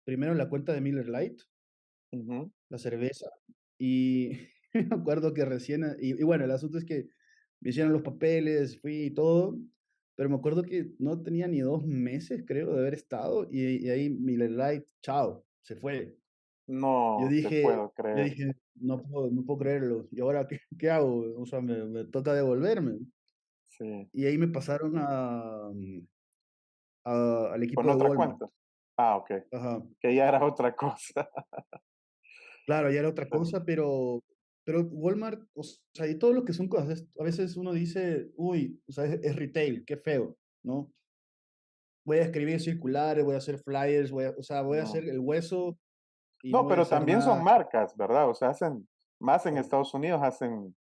Speaker 2: primero la cuenta de Miller Lite,
Speaker 1: Ujú.
Speaker 2: la cerveza, y me acuerdo que y bueno, el asunto es que me hicieron los papeles, fui y todo, pero me acuerdo que no tenía ni 2 meses, creo, de haber estado, y ahí Miller Lite, chao, se fue. Yo
Speaker 1: No te
Speaker 2: dije,
Speaker 1: puedo
Speaker 2: yo
Speaker 1: creer.
Speaker 2: dije, no puedo creerlo, ¿y ahora qué hago? O sea, me toca devolverme.
Speaker 1: Sí.
Speaker 2: Y ahí me pasaron al
Speaker 1: Con
Speaker 2: equipo de
Speaker 1: otra
Speaker 2: Walmart.
Speaker 1: cuenta. Ah, ok.
Speaker 2: Ajá.
Speaker 1: Que ya era otra cosa.
Speaker 2: Claro, ya era otra
Speaker 1: Sí.
Speaker 2: cosa, pero Walmart, o sea, y todo lo que son cosas, a veces uno dice, uy, o sea, es retail, qué feo, ¿no? Voy a escribir circulares, voy a hacer flyers, o sea, voy a
Speaker 1: Mm.
Speaker 2: hacer el hueso y no
Speaker 1: No,
Speaker 2: voy a
Speaker 1: pero
Speaker 2: hacer
Speaker 1: también son
Speaker 2: nada.
Speaker 1: marcas, ¿verdad? O sea, hacen, más en
Speaker 2: Claro.
Speaker 1: Estados Unidos hacen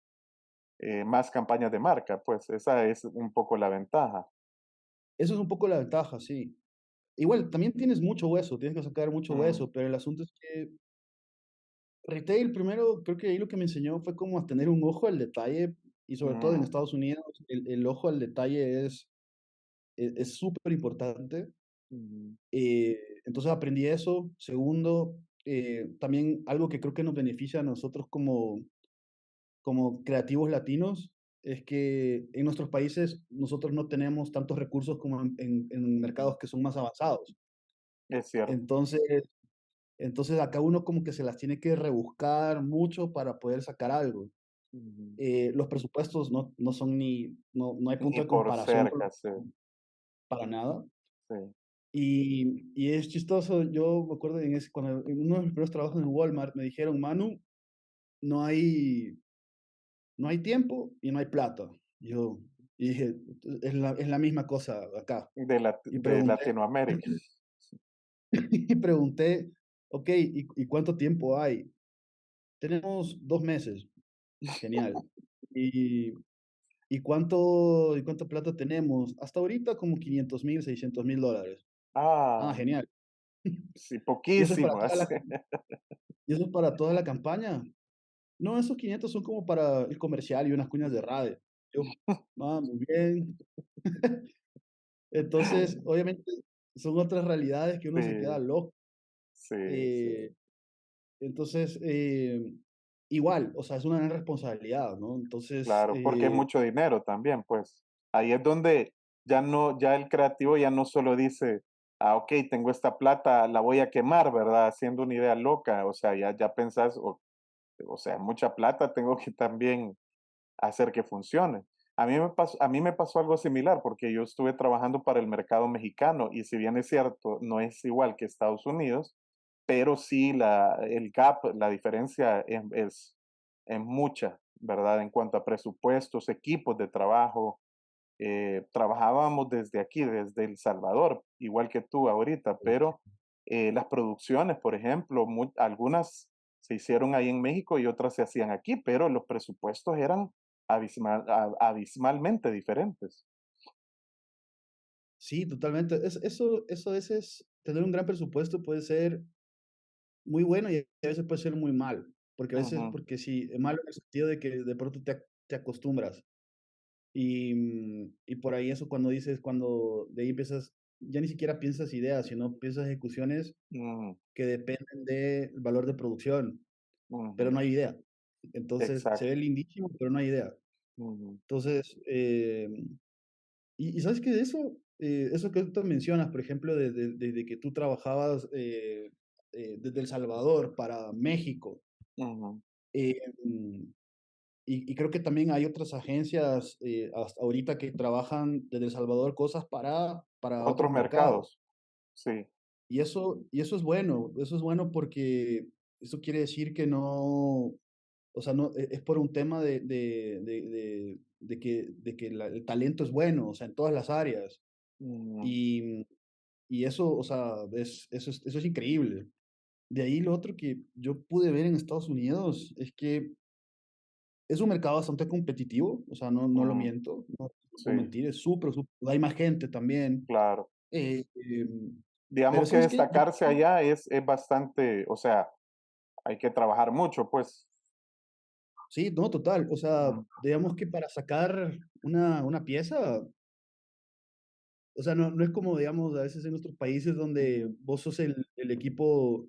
Speaker 1: más campañas de marca, pues esa es un poco la ventaja.
Speaker 2: Eso es un poco la ventaja, sí. Igual, también tienes mucho hueso, tienes que sacar mucho
Speaker 1: Mm,
Speaker 2: hueso, pero el asunto es que retail, primero, creo que ahí lo que me enseñó fue como a tener un ojo al detalle y sobre todo en
Speaker 1: mm,
Speaker 2: Estados Unidos, el ojo al detalle es súper importante.
Speaker 1: mm,
Speaker 2: Eh, entonces aprendí eso. Segundo, también algo que creo que nos beneficia a nosotros como creativos latinos es que en nuestros países nosotros no tenemos tantos recursos como en
Speaker 1: ujú.
Speaker 2: mercados que son más avanzados.
Speaker 1: Es cierto.
Speaker 2: Entonces, entonces acá uno como que se las tiene que rebuscar mucho para poder sacar algo.
Speaker 1: Ujú.
Speaker 2: Los presupuestos no son no hay punto
Speaker 1: Ni
Speaker 2: de
Speaker 1: por
Speaker 2: comparación
Speaker 1: cerca, sí,
Speaker 2: para nada.
Speaker 1: sí.
Speaker 2: Y es chistoso, yo me acuerdo cuando en uno de mis primeros trabajos en Walmart me dijeron, Manu, no hay, no hay tiempo y no hay plata. Yo y dije, es la misma cosa acá. Y
Speaker 1: De
Speaker 2: pregunté,
Speaker 1: Latinoamérica.
Speaker 2: y pregunté, ok, ¿y cuánto tiempo hay? Tenemos 2 meses. Genial. ¿Y, y cuánta plata tenemos? Hasta ahorita como 500,000, $600,000. Ah,
Speaker 1: Ah,
Speaker 2: genial.
Speaker 1: sí,
Speaker 2: ¿Y eso es para
Speaker 1: poquísimo,
Speaker 2: toda
Speaker 1: así.
Speaker 2: y eso es para toda la campaña? No, esos 500 son como para el comercial y unas cuñas de radio. Yo, muy bien. Entonces, obviamente, son otras realidades que uno se queda
Speaker 1: Sí,
Speaker 2: loco.
Speaker 1: sí, sí.
Speaker 2: Eh, entonces, igual, o sea, es una gran responsabilidad, ¿no? Entonces,
Speaker 1: Claro, porque es mucho dinero también, pues. Ahí es donde ya no, ya el creativo ya no solo dice, ah, ok, tengo esta plata, la voy a quemar, ¿verdad? Haciendo una idea loca, o sea, ya pensás, o sea, mucha plata, tengo que también hacer que funcione. A mí me pasó algo similar porque yo estuve trabajando para el mercado mexicano y si bien es cierto, no es igual que Estados Unidos, pero sí el gap, la diferencia es mucha, ¿verdad? En cuanto a presupuestos, equipos de trabajo. Trabajábamos desde aquí, desde El Salvador, igual que tú ahorita, pero las producciones, por ejemplo, algunas se hicieron ahí en México y otras se hacían aquí, pero los presupuestos eran abismalmente diferentes.
Speaker 2: sí, totalmente. Eso a veces, tener un gran presupuesto puede ser muy bueno y a veces puede ser muy mal. Porque a veces,
Speaker 1: Ujú,
Speaker 2: porque sí, es malo en el sentido de que de pronto te acostumbras. Y por ahí eso cuando de ahí empiezas, ya ni siquiera piensas ideas, sino piensas ejecuciones
Speaker 1: ujú,
Speaker 2: que dependen del valor de producción, pero
Speaker 1: ujú,
Speaker 2: no hay idea. Entonces, se ve
Speaker 1: exacto.
Speaker 2: lindísimo, pero no hay idea.
Speaker 1: Ujú,
Speaker 2: Entonces, y sabes que de eso que tú mencionas, por ejemplo, de que tú trabajabas desde El Salvador para México,
Speaker 1: ujú.
Speaker 2: eh, y creo que también hay otras agencias hasta ahorita que trabajan desde El Salvador cosas para
Speaker 1: Otros
Speaker 2: otros mercados.
Speaker 1: mercados, sí.
Speaker 2: Y eso es bueno porque eso quiere decir que no, o sea, no, es por un tema de que el talento es bueno, o sea, en todas las áreas.
Speaker 1: Ujú,
Speaker 2: Y, y eso, o sea, eso es increíble. De ahí lo otro que yo pude ver en Estados Unidos es que es un mercado bastante competitivo, o sea, no lo
Speaker 1: ujú,
Speaker 2: miento, no
Speaker 1: sí,
Speaker 2: puedo mentir, es súper, hay más gente también.
Speaker 1: claro.
Speaker 2: Pero
Speaker 1: Digamos que
Speaker 2: ¿sabes qué?
Speaker 1: destacarse allá es bastante, o sea, hay que trabajar mucho, pues.
Speaker 2: Sí, no, total. O sea,
Speaker 1: Mm,
Speaker 2: digamos que para sacar una pieza, o sea, no es como, digamos, a veces en nuestros países donde
Speaker 1: ujú,
Speaker 2: vos sos el equipo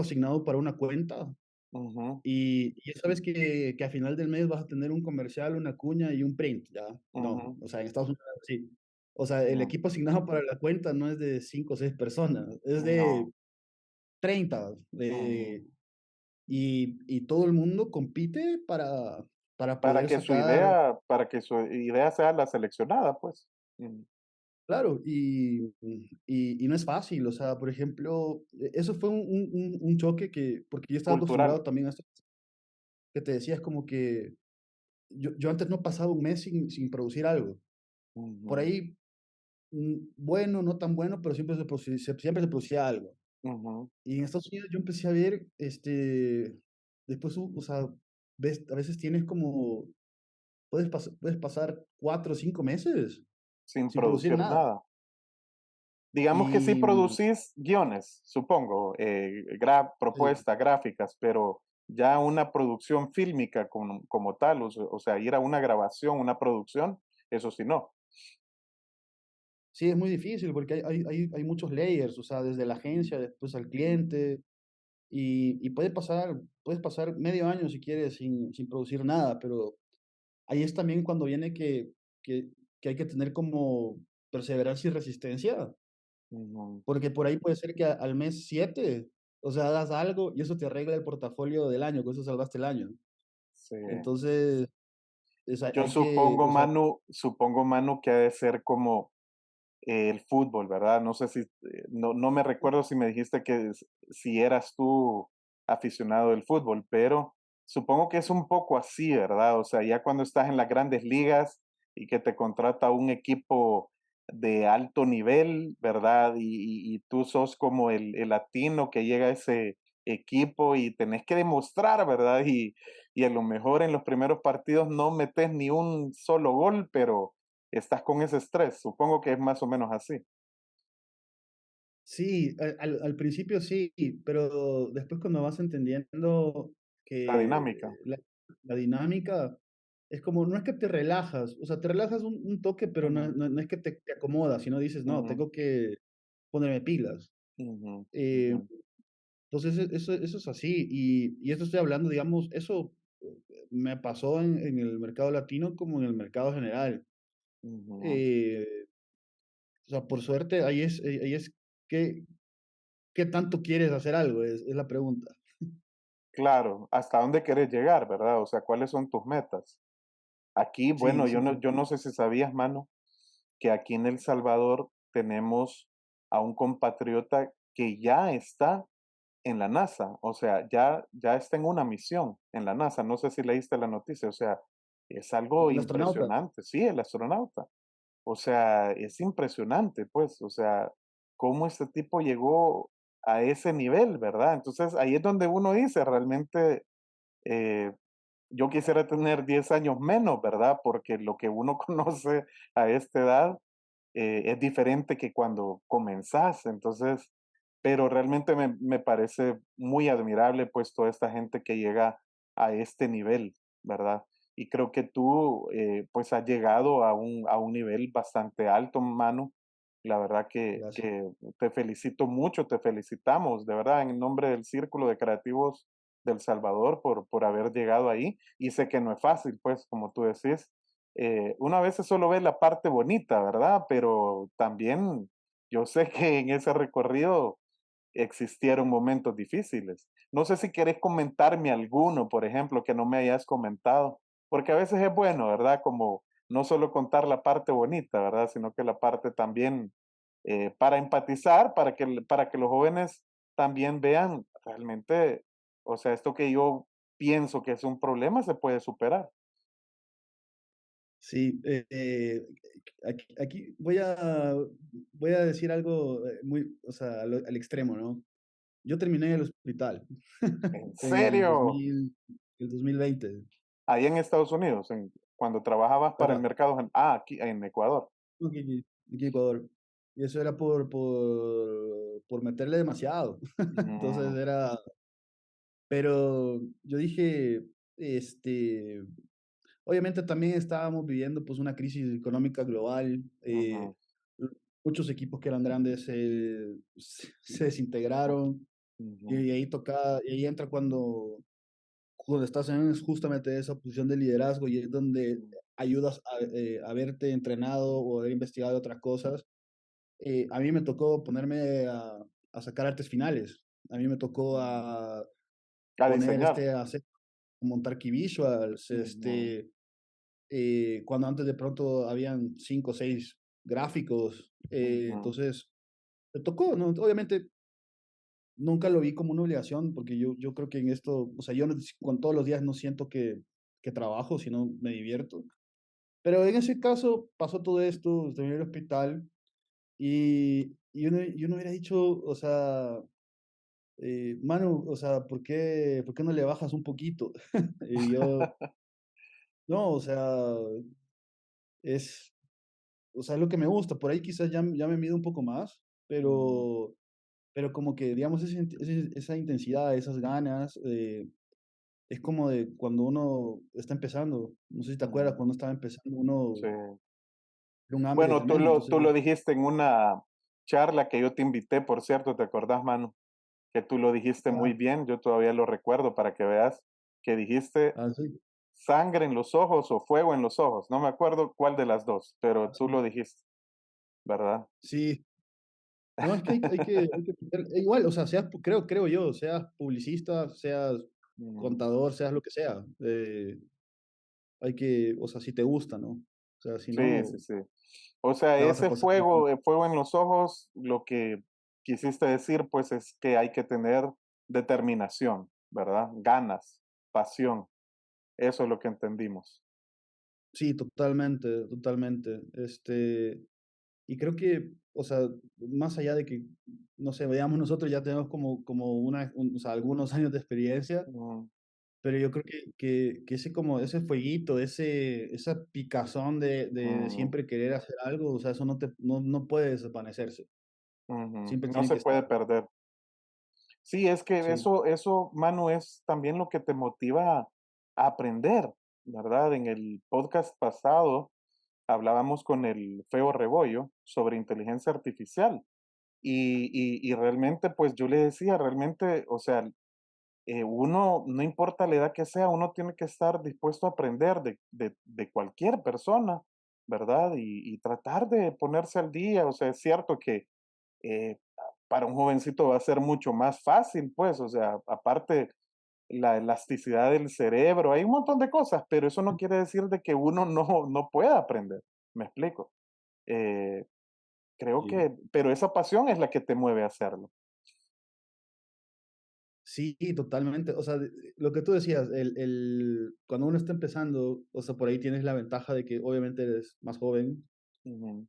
Speaker 2: asignado para una cuenta
Speaker 1: ujú,
Speaker 2: y ya sabes que a final del mes vas a tener un comercial, una cuña y un print, ¿ya? No,
Speaker 1: ujú,
Speaker 2: o sea, en Estados Unidos sí. O sea, el
Speaker 1: mm,
Speaker 2: equipo asignado para la cuenta no es de 5 o 6 personas, es de
Speaker 1: no,
Speaker 2: 30.
Speaker 1: ujú.
Speaker 2: Y todo el mundo compite para poder sacar.
Speaker 1: Para que su idea sea la seleccionada, pues. Mm,
Speaker 2: Claro, y no es fácil, o sea, por ejemplo, eso fue un choque que, porque yo estaba
Speaker 1: Cultural.
Speaker 2: acostumbrado también a esto que te decía, es como que yo antes no pasaba un mes sin producir algo. Por
Speaker 1: Ujú,
Speaker 2: ahí, bueno, no tan bueno, pero siempre se producía algo.
Speaker 1: ujú.
Speaker 2: Y en Estados Unidos yo empecé a ver, después, o sea, ves, a veces tienes como, puedes pasar 4 o 5 meses
Speaker 1: Sin
Speaker 2: sin producir
Speaker 1: producir
Speaker 2: nada.
Speaker 1: nada. Digamos que sí
Speaker 2: Y
Speaker 1: producís guiones, supongo,
Speaker 2: sí,
Speaker 1: propuestas, gráficas, pero ya una producción fílmica como tal, o sea, ir a una grabación, una producción, eso sí no.
Speaker 2: sí, es muy difícil porque hay muchos layers, o sea, desde la agencia, después al cliente, y puedes pasar medio año si quieres sin producir nada, pero ahí es también cuando viene que, que hay que tener como perseverancia y resistencia,
Speaker 1: Ujú,
Speaker 2: porque por ahí puede ser que al mes 7, o sea, hagas algo y eso te arregla el portafolio del año, con eso salvaste el año.
Speaker 1: sí.
Speaker 2: Entonces,
Speaker 1: Yo
Speaker 2: hay que, o sea,
Speaker 1: supongo, Manu, que ha de ser como el fútbol, ¿verdad? No sé si, no me recuerdo si me dijiste que si eras tú aficionado del fútbol, pero supongo que es un poco así, ¿verdad? O sea, ya cuando estás en las grandes ligas y que te contrata un equipo de alto nivel, ¿verdad? Y tú sos como el latino que llega a ese equipo y tenés que demostrar, ¿verdad? Y a lo mejor en los primeros partidos no metes ni un solo gol, pero estás con ese estrés. Supongo que es más o menos así.
Speaker 2: sí, al principio sí, pero después cuando vas entendiendo
Speaker 1: La dinámica.
Speaker 2: que la dinámica es como, no es que te relajas, o sea, te relajas un toque, pero
Speaker 1: Ujú,
Speaker 2: no es que te acomodas, sino dices, no,
Speaker 1: ujú,
Speaker 2: tengo que ponerme pilas.
Speaker 1: ujú,
Speaker 2: Eh,
Speaker 1: ujú,
Speaker 2: entonces, eso es así, y esto estoy hablando, digamos, eso me pasó en el mercado latino como en el mercado general.
Speaker 1: ujú.
Speaker 2: Eh, o sea, por suerte, ahí es que ¿qué tanto quieres hacer algo? Es la pregunta.
Speaker 1: Claro, ¿hasta dónde quieres llegar, verdad? O sea, ¿cuáles son tus metas? Aquí,
Speaker 2: Sí,
Speaker 1: bueno,
Speaker 2: sí,
Speaker 1: yo no sé si sabías, mano, que aquí en El Salvador tenemos a un compatriota que ya está en la NASA, o sea, ya está en una misión en la NASA. No sé si leíste la noticia, o sea, es algo
Speaker 2: el astronauta.
Speaker 1: impresionante. Sí, el astronauta. O sea, es impresionante, pues, o sea, cómo este tipo llegó a ese nivel, ¿verdad? Entonces, ahí es donde uno dice, realmente, eh, yo quisiera tener 10 años menos, ¿verdad? Porque lo que uno conoce a esta edad es diferente que cuando comenzás. Entonces, pero realmente me parece muy admirable, pues, toda esta gente que llega a este nivel, ¿verdad? Y creo que tú, pues, has llegado a un nivel bastante alto, Manu. La verdad
Speaker 2: Gracias.
Speaker 1: que te felicito mucho, te felicitamos, de verdad, en el nombre del Círculo de Creativos del Salvador por haber llegado ahí. Y sé que no es fácil, pues, como tú decís, uno a veces solo ve la parte bonita, ¿verdad? Pero también yo sé que en ese recorrido existieron momentos difíciles. No sé si querés comentarme alguno, por ejemplo, que no me hayas comentado, porque a veces es bueno, ¿verdad? Como no solo contar la parte bonita, ¿verdad? Sino que la parte también para empatizar, para que los jóvenes también vean realmente, o sea, esto que yo pienso que es un problema se puede superar.
Speaker 2: Sí, aquí voy a decir algo muy, o sea, al extremo, ¿no? Yo terminé en el hospital
Speaker 1: ¿En
Speaker 2: en el
Speaker 1: serio?
Speaker 2: 2020.
Speaker 1: Ahí en Estados Unidos, cuando trabajabas para el
Speaker 2: Ajá,
Speaker 1: mercado, aquí en Ecuador.
Speaker 2: aquí en Ecuador. Y eso era por meterle demasiado. Entonces
Speaker 1: Mm,
Speaker 2: era, pero yo dije, este, obviamente también estábamos viviendo pues una crisis económica global.
Speaker 1: ujú,
Speaker 2: Muchos equipos que eran grandes se desintegraron
Speaker 1: ujú,
Speaker 2: y ahí entra cuando estás en justamente esa posición de liderazgo y es donde
Speaker 1: ujú,
Speaker 2: ayudas a haberte entrenado o haber investigado otras cosas. A mí me tocó ponerme a sacar artes finales. A mí me tocó
Speaker 1: ujú.
Speaker 2: a
Speaker 1: A
Speaker 2: poner
Speaker 1: diseñar.
Speaker 2: a hacer, montar key visuals,
Speaker 1: Ujú,
Speaker 2: cuando antes de pronto habían 5 o 6 gráficos,
Speaker 1: Ujú,
Speaker 2: Entonces, me tocó, ¿no? Obviamente, nunca lo vi como una obligación, porque yo creo que en esto, o sea, yo con todos los días no siento que trabajo, sino me divierto. Pero en ese caso pasó todo esto, estoy en el hospital y uno hubiera dicho, o sea, Manu, o sea, ¿por qué no le bajas un poquito? Y yo, no, o sea, es, es lo que me gusta. Por ahí quizás ya me mido un poco más,
Speaker 1: ujú,
Speaker 2: pero como que, digamos, esa intensidad, esas ganas, es como de cuando uno está empezando. No sé si te acuerdas,
Speaker 1: ujú,
Speaker 2: cuando estaba empezando, uno
Speaker 1: sí.
Speaker 2: era un hambre
Speaker 1: Bueno,
Speaker 2: tremendo.
Speaker 1: tú
Speaker 2: Entonces,
Speaker 1: lo dijiste en una charla que yo te invité, por cierto, ¿te acordás, Manu? Que tú lo dijiste muy
Speaker 2: ah,
Speaker 1: bien, yo todavía lo recuerdo para que veas que dijiste
Speaker 2: sí,
Speaker 1: sangre en los ojos o fuego en los ojos. No me acuerdo cuál de las dos, pero tú lo
Speaker 2: sí,
Speaker 1: dijiste, ¿verdad?
Speaker 2: sí. No, es que igual, o sea, creo yo, seas publicista, seas
Speaker 1: Mm,
Speaker 2: contador, seas lo que sea, o sea, si te gusta, ¿no? O sea, si
Speaker 1: sí, sí,
Speaker 2: no,
Speaker 1: sí. O sea,
Speaker 2: la vas a
Speaker 1: ese
Speaker 2: pasar mal.
Speaker 1: fuego, fuego en los ojos, lo que quisiste decir, pues es que hay que tener determinación, ¿verdad? Ganas, pasión. Eso es lo que entendimos.
Speaker 2: Sí, totalmente, totalmente. Y creo que, o sea, más allá de que, no sé, veamos nosotros ya tenemos o sea, algunos años de experiencia,
Speaker 1: Mm,
Speaker 2: pero yo creo que ese fueguito, esa picazón de
Speaker 1: mm,
Speaker 2: siempre querer hacer algo, o sea, eso no puede desvanecerse.
Speaker 1: ujú.
Speaker 2: Siempre
Speaker 1: No
Speaker 2: tiene
Speaker 1: se
Speaker 2: que estar.
Speaker 1: puede perder. Sí, es que
Speaker 2: Sí,
Speaker 1: Manu, es también lo que te motiva a aprender, ¿verdad? En el podcast pasado hablábamos con el Feo Rebollo sobre inteligencia artificial y realmente, pues yo le decía, realmente, o sea, uno, no importa la edad que sea, uno tiene que estar dispuesto a aprender de cualquier persona, ¿verdad? Y tratar de ponerse al día, o sea, es cierto que para un jovencito va a ser mucho más fácil, pues, o sea, aparte la elasticidad del cerebro, hay un montón de cosas, pero eso no quiere decir de que uno no pueda aprender, me explico. Eh, creo
Speaker 2: sí.
Speaker 1: que, pero esa pasión es la que te mueve a hacerlo.
Speaker 2: Sí, totalmente. O sea, lo que tú decías, cuando uno está empezando, o sea, por ahí tienes la ventaja de que obviamente eres más joven,
Speaker 1: Ujú,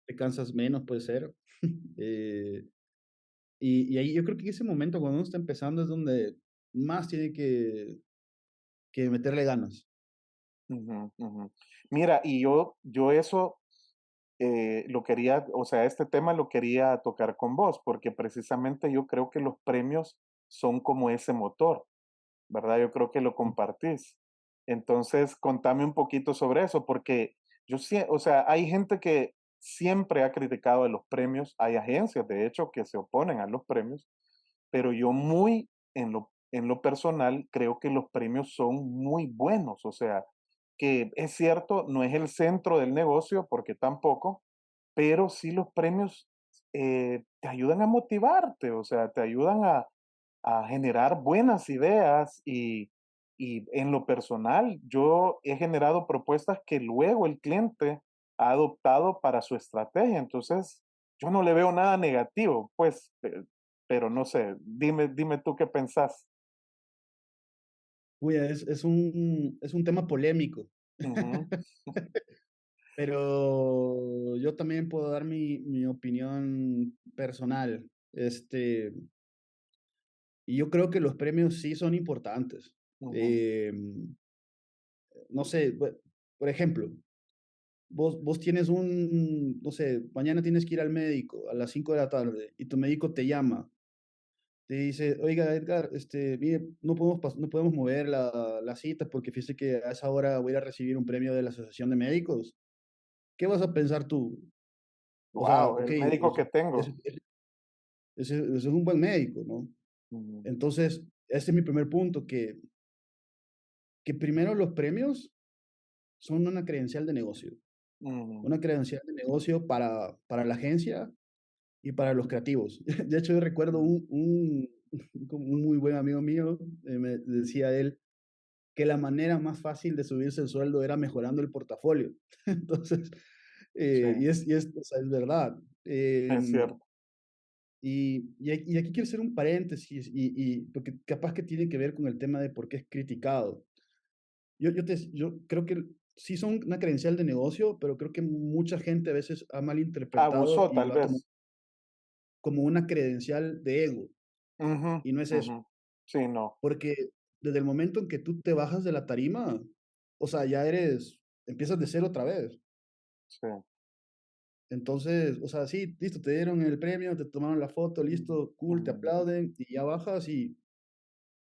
Speaker 2: te cansas menos, puede ser. Eh, y ahí yo creo que ese momento cuando uno está empezando es donde más tiene que meterle ganas.
Speaker 1: ujú, ujú. Mira, y yo eso lo quería, o sea, este tema lo quería tocar con vos, porque precisamente yo creo que los premios son como ese motor, ¿verdad? Yo creo que lo compartís. Entonces, contame un poquito sobre eso, porque o sea, hay gente que siempre ha criticado a los premios, hay agencias, de hecho, que se oponen a los premios, pero yo muy en lo personal creo que los premios son muy buenos, o sea, que es cierto, no es el centro del negocio, porque tampoco, pero sí los premios te ayudan a motivarte, o sea, te ayudan a generar buenas ideas y en lo personal yo he generado propuestas que luego el cliente ha adoptado para su estrategia, entonces yo no le veo nada negativo, pues, pero no sé, dime tú qué pensás.
Speaker 2: Uy, es un tema polémico,
Speaker 1: Ujú,
Speaker 2: pero yo también puedo dar mi opinión personal. Y yo creo que los premios sí son importantes.
Speaker 1: ujú,
Speaker 2: No sé, por ejemplo, vos tienes no sé, mañana tienes que ir al médico a las 5 de la tarde y tu médico te llama, te dice, oiga, Edgar, mire, no podemos mover la cita porque fíjese que a esa hora voy a ir a recibir un premio de la Asociación de Médicos. ¿Qué vas a pensar tú? O sea,
Speaker 1: wow,
Speaker 2: ok,
Speaker 1: el médico que tengo.
Speaker 2: ese es un buen médico, ¿no?
Speaker 1: Ujú,
Speaker 2: Entonces, ese es mi primer punto, que primero los premios son una credencial de negocio.
Speaker 1: ujú,
Speaker 2: Una credencial de negocio para la agencia y para los creativos. De hecho, yo recuerdo
Speaker 1: ujú,
Speaker 2: como un muy buen amigo mío, me decía él que la manera más fácil de subirse el sueldo era mejorando el portafolio. Entonces,
Speaker 1: Sí,
Speaker 2: O sea, es verdad.
Speaker 1: es
Speaker 2: Em,
Speaker 1: cierto.
Speaker 2: y aquí quiero hacer un paréntesis, porque capaz que tiene que ver con el tema de por qué es criticado. Yo creo que sí son una credencial de negocio, pero creo que mucha gente a veces ha malinterpretado
Speaker 1: Abusó
Speaker 2: y
Speaker 1: tal
Speaker 2: lo ha tomado
Speaker 1: vez.
Speaker 2: como una credencial de ego,
Speaker 1: Ujú,
Speaker 2: y no es eso.
Speaker 1: ujú. Sí, no.
Speaker 2: Porque desde el momento en que tú te bajas de la tarima, o sea, empiezas de cero otra vez.
Speaker 1: Sí.
Speaker 2: Entonces, o sea, sí, listo, te dieron el premio, te tomaron la foto,
Speaker 1: Ujú,
Speaker 2: listo, cool, te
Speaker 1: ujú.
Speaker 2: aplauden y ya bajas y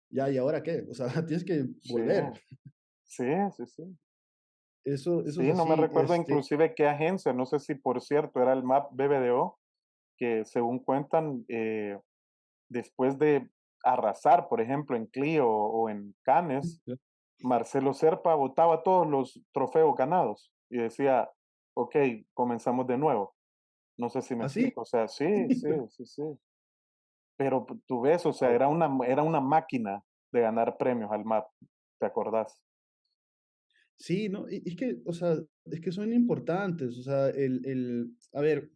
Speaker 2: ya, ¿y ahora qué? O sea, tienes que
Speaker 1: Sí,
Speaker 2: volver.
Speaker 1: sí, sí, sí.
Speaker 2: Eso es
Speaker 1: Sí, no me
Speaker 2: así,
Speaker 1: recuerdo inclusive qué agencia, no sé si por cierto era el MAP BBDO, que según cuentan, después de arrasar, por ejemplo, en Clio o en Cannes, Marcelo Serpa botaba todos los trofeos ganados y decía, ok, comenzamos de nuevo. No sé si me
Speaker 2: así.
Speaker 1: explico, o sea, sí, sí, sí, sí. Pero tú ves, o sea,
Speaker 2: Wow.
Speaker 1: era una máquina de ganar premios al MAP, ¿te acordás?
Speaker 2: Sí, no, es que, o sea, es que son importantes, o sea, a ver,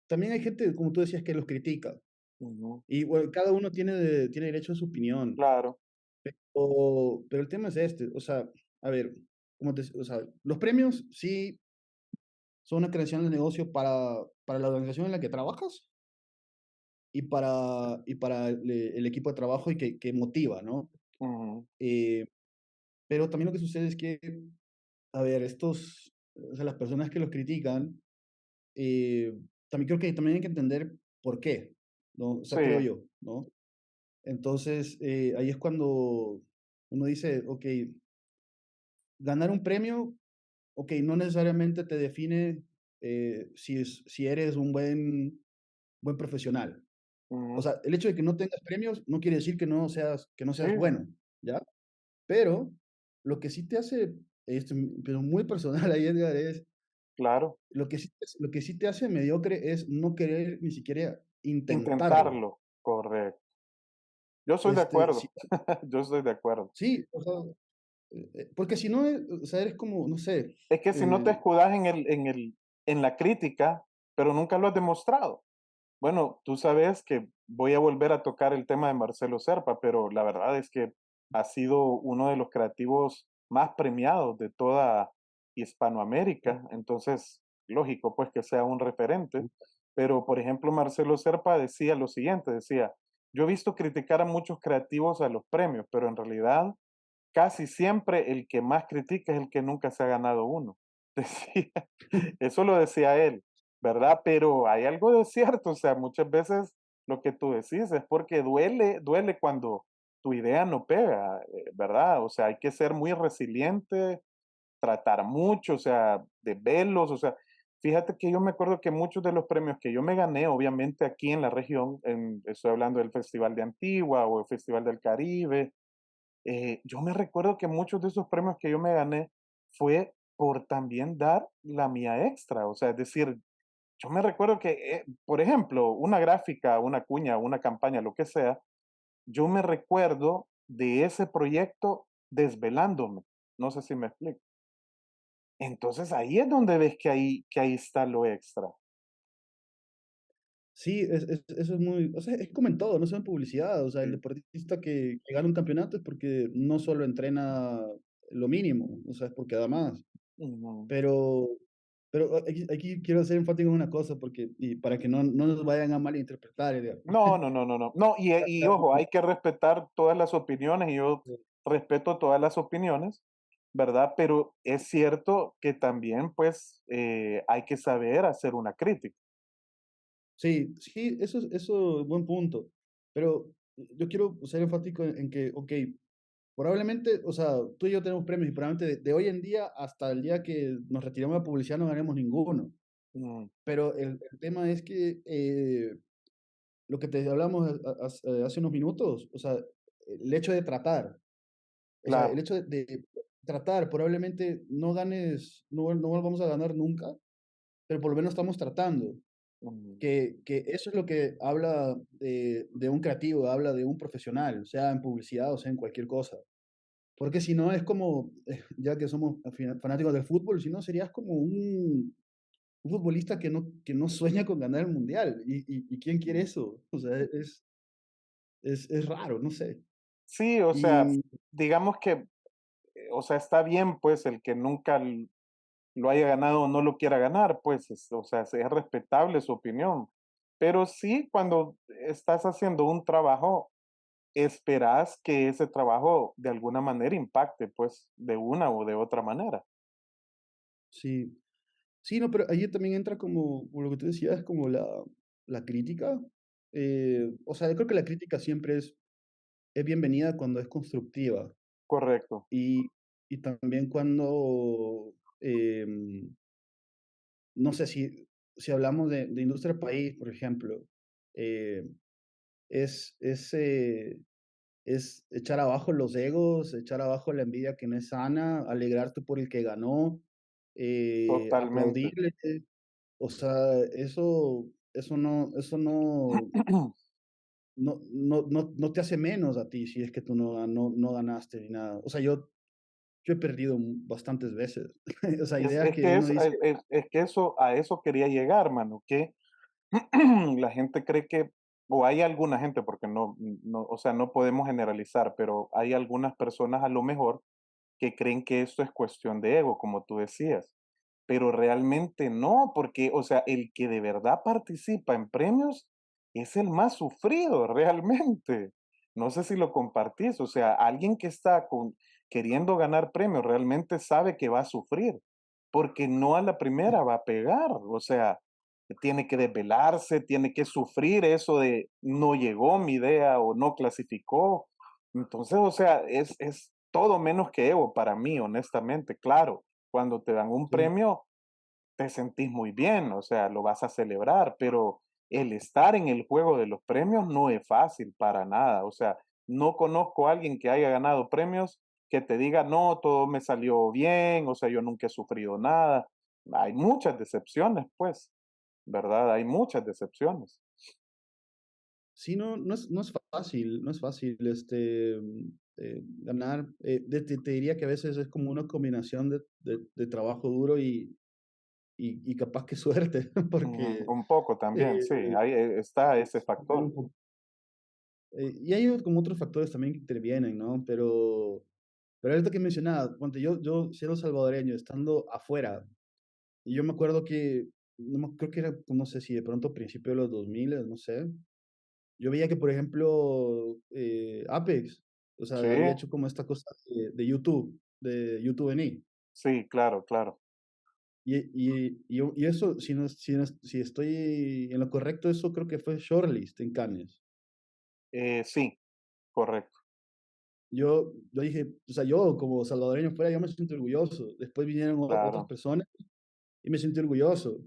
Speaker 2: también hay gente, como tú decías, que los critica,
Speaker 1: Ujú,
Speaker 2: y bueno, cada uno tiene derecho a su opinión,
Speaker 1: claro,
Speaker 2: pero el tema es este, o sea, a ver, o sea, los premios sí son una creación de negocio para la organización en la que trabajas y para el equipo de trabajo y que motiva, ¿no?
Speaker 1: ujú,
Speaker 2: Eh, pero también lo que sucede es que, a ver, o sea, las personas que los critican, eh, también creo que también hay que entender por qué, ¿no? O sea, creo
Speaker 1: sí,
Speaker 2: yo, ¿no? Entonces, ahí es cuando uno dice, ok, ganar un premio, ok, no necesariamente te define si eres un buen profesional. O
Speaker 1: ujú,
Speaker 2: sea, el hecho de que no tengas premios no quiere decir que no seas
Speaker 1: sí,
Speaker 2: bueno, ¿ya? Pero lo que sí te hace, pero muy personal ahí, Edgar, es
Speaker 1: claro,
Speaker 2: lo que sí te hace mediocre es no querer ni siquiera intentarlo.
Speaker 1: intentarlo, correcto. Yo soy de
Speaker 2: Este, si,
Speaker 1: acuerdo, yo estoy de acuerdo.
Speaker 2: sí, o sea, porque si no, o sea, eres como, no sé,
Speaker 1: Es que si no te
Speaker 2: eh,
Speaker 1: escudas en la crítica, pero nunca lo has demostrado. Bueno, tú sabes que voy a volver a tocar el tema de Marcelo Serpa, pero la verdad es que ha sido uno de los creativos más premiados de toda Hispanoamérica, entonces lógico pues que sea un referente, pero por ejemplo Marcelo Serpa decía lo siguiente, decía, yo he visto criticar a muchos creativos a los premios, pero en realidad casi siempre el que más critica es el que nunca se ha ganado uno. Decía, eso lo decía él, ¿verdad? Pero hay algo de cierto, o sea, muchas veces lo que tú decís es porque duele cuando tu idea no pega, ¿verdad? O sea, hay que ser muy resiliente, tratar mucho, o sea, de velos, o sea, fíjate que yo me acuerdo que muchos de los premios que yo me gané, obviamente aquí en la región, estoy hablando del Festival de Antigua o el Festival del Caribe, yo me recuerdo que muchos de esos premios que yo me gané fue por también dar la mía extra, o sea, es decir, yo me recuerdo que, por ejemplo, una gráfica, una cuña, una campaña, lo que sea, yo me recuerdo de ese proyecto desvelándome, no sé si me explico. Entonces ahí es donde ves que ahí está lo extra.
Speaker 2: sí, eso es muy, o sea, es como en todo, no solo en publicidad, o sea, el
Speaker 1: Sí.
Speaker 2: deportista que gana un campeonato es porque no solo entrena lo mínimo, o sea, es porque da más.
Speaker 1: Ujú.
Speaker 2: Pero, pero aquí quiero ser enfático en una cosa, y para que no nos vayan a malinterpretar, Edgar.
Speaker 1: No, no, no, no, no. No, y ojo, hay que respetar todas las opiniones y yo respeto todas las opiniones, ¿verdad? Pero es cierto que también, pues, hay que saber hacer una crítica.
Speaker 2: Sí, sí, eso es buen punto. Pero yo quiero ser enfático en que, ok, probablemente, o sea, tú y yo tenemos premios y probablemente de hoy en día hasta el día que nos retiremos de la publicidad no ganemos ninguno.
Speaker 1: Mm,
Speaker 2: Pero el tema es que lo que te hablamos hace unos minutos, o sea, el hecho de tratar, o sea, el
Speaker 1: claro.
Speaker 2: hecho de tratar, probablemente no ganes, no volvamos a ganar nunca, pero por lo menos estamos tratando.
Speaker 1: Mm,
Speaker 2: Que eso es lo que habla de un creativo, habla de un profesional, sea en publicidad o sea en cualquier cosa. Porque si no es como, ya que somos fanáticos del fútbol, si no serías como un futbolista que no sueña con ganar el mundial. ¿Y quién quiere eso? O sea, es raro, no sé.
Speaker 1: Sí, o sea,
Speaker 2: Y
Speaker 1: digamos que, o sea, está bien, pues, el que nunca lo haya ganado o no lo quiera ganar, pues, o sea, es respetable su opinión. Pero sí, cuando estás haciendo un trabajo, esperas que ese trabajo de alguna manera impacte, pues, de una o de otra manera.
Speaker 2: sí, sí, no, pero ahí también entra como lo que tú decías, como la crítica. O sea, yo creo que la crítica siempre es bienvenida cuando es constructiva
Speaker 1: Correcto,
Speaker 2: y, y también cuando, no sé si hablamos de industria país, por ejemplo, eh, es, es, eh, es echar abajo los egos, echar abajo la envidia que no es sana, alegrarte por el que ganó,
Speaker 1: totalmente.
Speaker 2: aplaudirle. O sea, eso no te hace menos a ti si es que tú no ganaste ni nada. O sea, yo he perdido bastantes veces. O sea, ideas
Speaker 1: Es
Speaker 2: que
Speaker 1: que
Speaker 2: uno
Speaker 1: eso,
Speaker 2: dice,
Speaker 1: es que eso, a eso quería llegar, mano, que la gente cree que, o hay alguna gente, porque no, o sea, no podemos generalizar, pero hay algunas personas a lo mejor que creen que esto es cuestión de ego, como tú decías, pero realmente no, porque, o sea, el que de verdad participa en premios es el más sufrido, realmente. No sé si lo compartís, o sea, alguien que está queriendo ganar premios realmente sabe que va a sufrir, porque no a la primera va a pegar, o sea, tiene que desvelarse, tiene que sufrir eso de no llegó mi idea o no clasificó. Entonces, o sea, es todo menos que ego para mí, honestamente. Claro, cuando te dan un
Speaker 2: sí,
Speaker 1: premio, te sentís muy bien, o sea, lo vas a celebrar, pero el estar en el juego de los premios no es fácil para nada. O sea, no conozco a alguien que haya ganado premios que te diga, no, todo me salió bien, o sea, yo nunca he sufrido nada. Hay muchas decepciones, pues, ¿verdad? Hay muchas decepciones.
Speaker 2: sí, no es fácil, no es fácil ganar. Te diría que a veces es como una combinación de trabajo duro y capaz que suerte, porque
Speaker 1: Un poco también,
Speaker 2: eh,
Speaker 1: sí, ahí está ese
Speaker 2: es también
Speaker 1: factor.
Speaker 2: un poco. Y hay como otros factores también que intervienen, ¿no? Pero ahorita que mencionaba, ponte, yo siendo salvadoreño, estando afuera, y yo me acuerdo que, creo que era, no sé si de pronto a principios de los 2000, no sé, yo veía que, por ejemplo, Apex, o sea,
Speaker 1: Sí,
Speaker 2: había hecho como esta cosa de YouTube en I.
Speaker 1: sí, claro, claro.
Speaker 2: Y eso, si estoy en lo correcto, eso creo que fue shortlist en Cannes.
Speaker 1: Sí, correcto,
Speaker 2: Yo dije, o sea, yo como salvadoreño fuera, yo me siento orgulloso. Después vinieron otras
Speaker 1: claro.
Speaker 2: personas y me sentí orgulloso.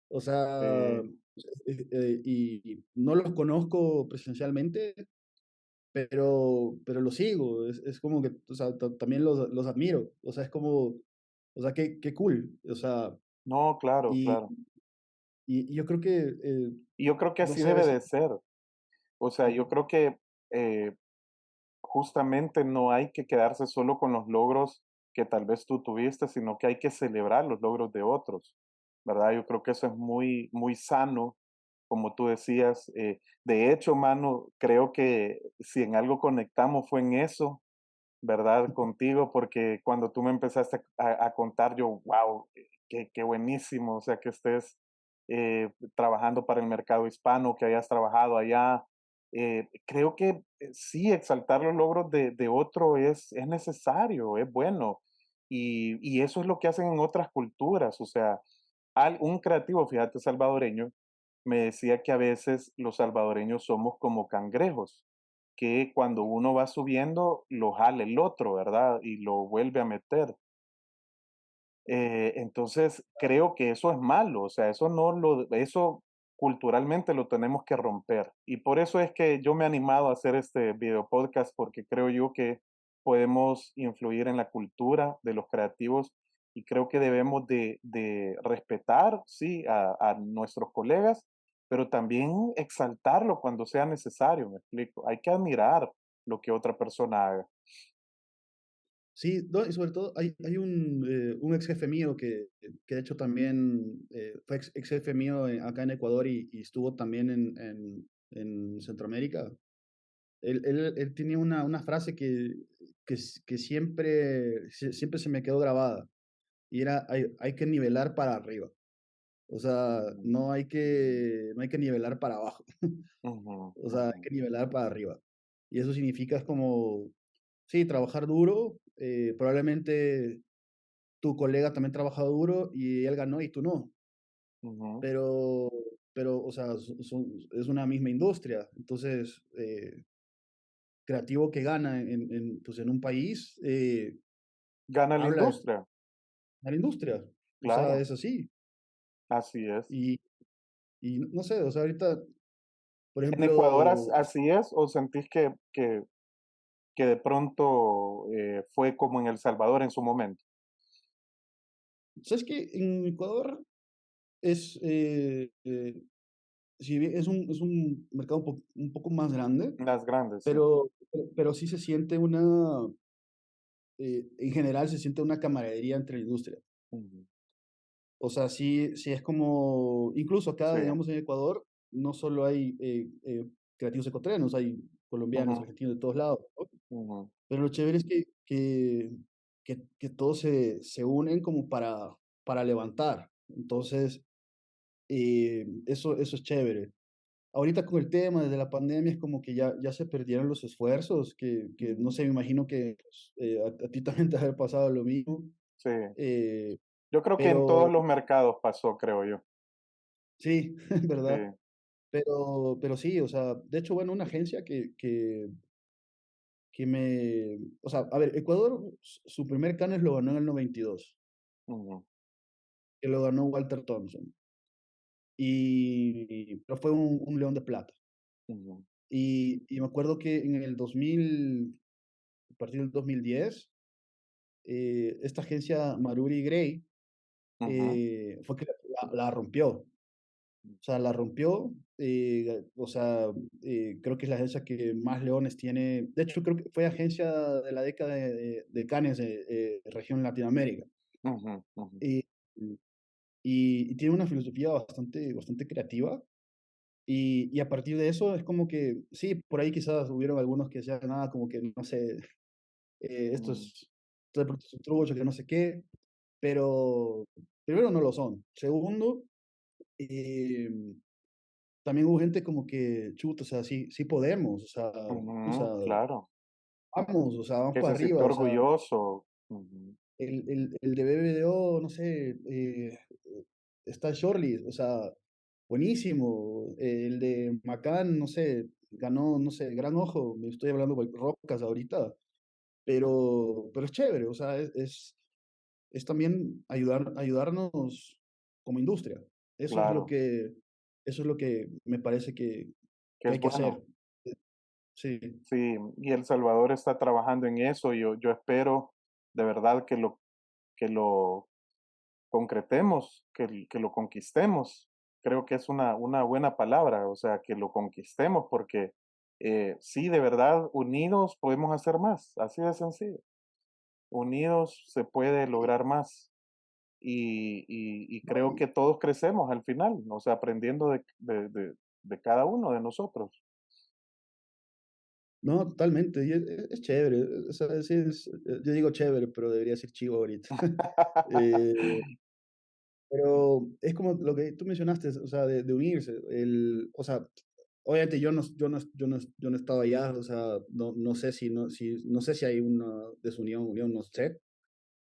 Speaker 2: O sea,
Speaker 1: Sí.
Speaker 2: y no los conozco presencialmente, pero los sigo. Es como que, o sea, también los admiro. O sea, es como, o sea, qué cool. O sea,
Speaker 1: No, claro,
Speaker 2: y,
Speaker 1: claro.
Speaker 2: y yo creo que,
Speaker 1: Y yo creo que
Speaker 2: no
Speaker 1: así
Speaker 2: sé, a
Speaker 1: debe
Speaker 2: veces,
Speaker 1: de ser. O sea, yo creo que eh, justamente no hay que quedarse solo con los logros que tal vez tú tuviste, sino que hay que celebrar los logros de otros, ¿verdad? Yo creo que eso es muy, muy sano, como tú decías. De hecho, mano, creo que si en algo conectamos fue en eso, ¿verdad? Contigo, porque cuando tú me empezaste a contar, yo, wow, qué buenísimo, o sea, que estés trabajando para el mercado hispano, que hayas trabajado allá. Creo que sí, exaltar los logros de otro es necesario, es bueno. Y eso es lo que hacen en otras culturas, o sea, un creativo, fíjate, salvadoreño, me decía que a veces los salvadoreños somos como cangrejos, que cuando uno va subiendo, lo jala el otro, ¿verdad? Y lo vuelve a meter. Entonces, creo que eso es malo, o sea, eso no lo, eso culturalmente lo tenemos que romper. Y por eso es que yo me he animado a hacer este video podcast, porque creo yo que podemos influir en la cultura de los creativos y creo que debemos de respetar, sí, a nuestros colegas, pero también exaltarlo cuando sea necesario, me explico. Hay que admirar lo que otra persona haga.
Speaker 2: Sí, no, y sobre todo hay un ex jefe mío que de hecho también fue ex jefe mío acá en Ecuador y estuvo también en Centroamérica. Él tenía una frase que siempre, siempre se me quedó grabada y era, hay que nivelar para arriba. O sea,
Speaker 1: Ujú,
Speaker 2: no hay que nivelar para abajo.
Speaker 1: ujú,
Speaker 2: O sea, hay
Speaker 1: ujú,
Speaker 2: que nivelar para arriba. Y eso significa es como, sí, trabajar duro, probablemente tu colega también trabaja duro y él ganó y tú no,
Speaker 1: ujú.
Speaker 2: pero, o sea, es una misma industria. Entonces, creativo que gana pues en un país,
Speaker 1: Gana la
Speaker 2: habla de
Speaker 1: industria,
Speaker 2: la industria. O sea,
Speaker 1: claro,
Speaker 2: es así.
Speaker 1: así es.
Speaker 2: Y, y no sé, o sea, ahorita, por
Speaker 1: ¿En Ecuador
Speaker 2: ejemplo,
Speaker 1: así es o sentís que de pronto fue como en El Salvador en su momento?
Speaker 2: ¿sabes qué? En Ecuador es, si bien es un mercado un poco más grande,
Speaker 1: Las grandes, sí.
Speaker 2: pero sí se siente en general se siente una camaradería entre la industria.
Speaker 1: Ujú,
Speaker 2: O sea, sí, sí es como, incluso
Speaker 1: sí,
Speaker 2: acá, digamos, en Ecuador, no solo hay creativos ecuatorianos, hay colombianos,
Speaker 1: ujú,
Speaker 2: argentinos, de todos lados, ¿no?
Speaker 1: ujú,
Speaker 2: Pero lo chévere es que todos se unen como para levantar. Entonces, eso es chévere. Ahorita con el tema de la pandemia es como que ya se perdieron los esfuerzos, que no
Speaker 1: ujú,
Speaker 2: sé, me imagino que pues, a ti también te ha pasado lo mismo,
Speaker 1: sí.
Speaker 2: eh,
Speaker 1: Yo creo que en todos
Speaker 2: pero
Speaker 1: los mercados pasó, creo yo.
Speaker 2: sí,
Speaker 1: Sí,
Speaker 2: ¿verdad? Pero sí, o sea, de hecho, bueno, una agencia o sea, a ver, Ecuador, su primer Cannes lo ganó en el 92,
Speaker 1: ujú,
Speaker 2: que lo ganó Walter Thompson, pero fue un León de Plata.
Speaker 1: ujú,
Speaker 2: Y me acuerdo que en el 2000, a partir del 2010, esta agencia Maruri Gray
Speaker 1: ujú,
Speaker 2: fue que la rompió. O sea, la rompió. O sea, creo que es la agencia que más leones tiene. De hecho, creo que fue agencia de la década de Cannes, región Latinoamérica.
Speaker 1: ujú, ujú,
Speaker 2: Y, y tiene una filosofía bastante creativa. Y a partir de eso es como que, sí, por ahí quizás hubieron algunos que decían, nada, como que, no sé,
Speaker 1: ujú,
Speaker 2: esto de pronto es un trucho, que no sé qué, pero primero no lo son. Segundo, eh, también hubo gente como que, chuta, o sea, sí, sí podemos, o sea,
Speaker 1: ujú, claro.
Speaker 2: vamos, o sea, vamos
Speaker 1: Que
Speaker 2: para
Speaker 1: se
Speaker 2: arriba,
Speaker 1: sintió
Speaker 2: o sea,
Speaker 1: orgulloso. Ujú,
Speaker 2: el de BBDO, no sé, está Shortly, o sea, buenísimo. El de Macán, no sé, ganó, no sé, Gran Ojo, me estoy hablando de rocas ahorita, pero es chévere, o sea, es también ayudarnos como industria. Eso es lo
Speaker 1: claro,
Speaker 2: que, eso es lo que me parece
Speaker 1: que
Speaker 2: que
Speaker 1: es
Speaker 2: hay que
Speaker 1: bueno.
Speaker 2: hacer. Sí.
Speaker 1: Sí, y El Salvador está trabajando en eso. Yo espero de verdad que lo concretemos, que lo conquistemos. Creo que es una buena palabra, o sea, que lo conquistemos, porque sí, de verdad, unidos podemos hacer más, así de sencillo. Unidos se puede lograr más. Y
Speaker 2: No,
Speaker 1: creo que todos crecemos al final, o sea, aprendiendo de cada uno de nosotros.
Speaker 2: no, totalmente. Y es chévere. O sea, sí yo digo chévere, pero debería ser chivo ahorita. Eh, pero es como lo que tú mencionaste, o sea, de unirse. O sea, obviamente yo no he estado allá, o sea, no sé no sé si hay una desunión, unión, no sé.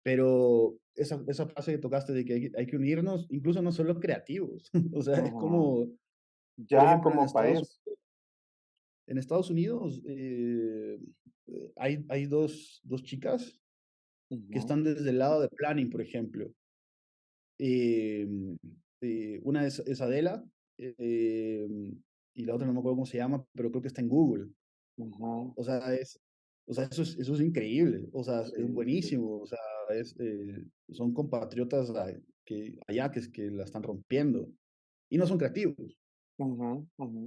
Speaker 2: Pero esa frase que tocaste de que hay que unirnos, incluso no solo creativos. O sea, es
Speaker 1: Ujú.
Speaker 2: como, por
Speaker 1: Ya
Speaker 2: ejemplo,
Speaker 1: como país.
Speaker 2: En Estados Unidos hay dos chicas que
Speaker 1: Ujú,
Speaker 2: están desde el lado de planning, por ejemplo. Em, una es Adela y la otra no me acuerdo cómo se llama, pero creo que está en Google.
Speaker 1: ujú.
Speaker 2: O sea, eso es increíble, o sea,
Speaker 1: Sí,
Speaker 2: es
Speaker 1: sí.
Speaker 2: buenísimo, o sea, son compatriotas allá que la están rompiendo y no son creativos,
Speaker 1: Ujú, ujú.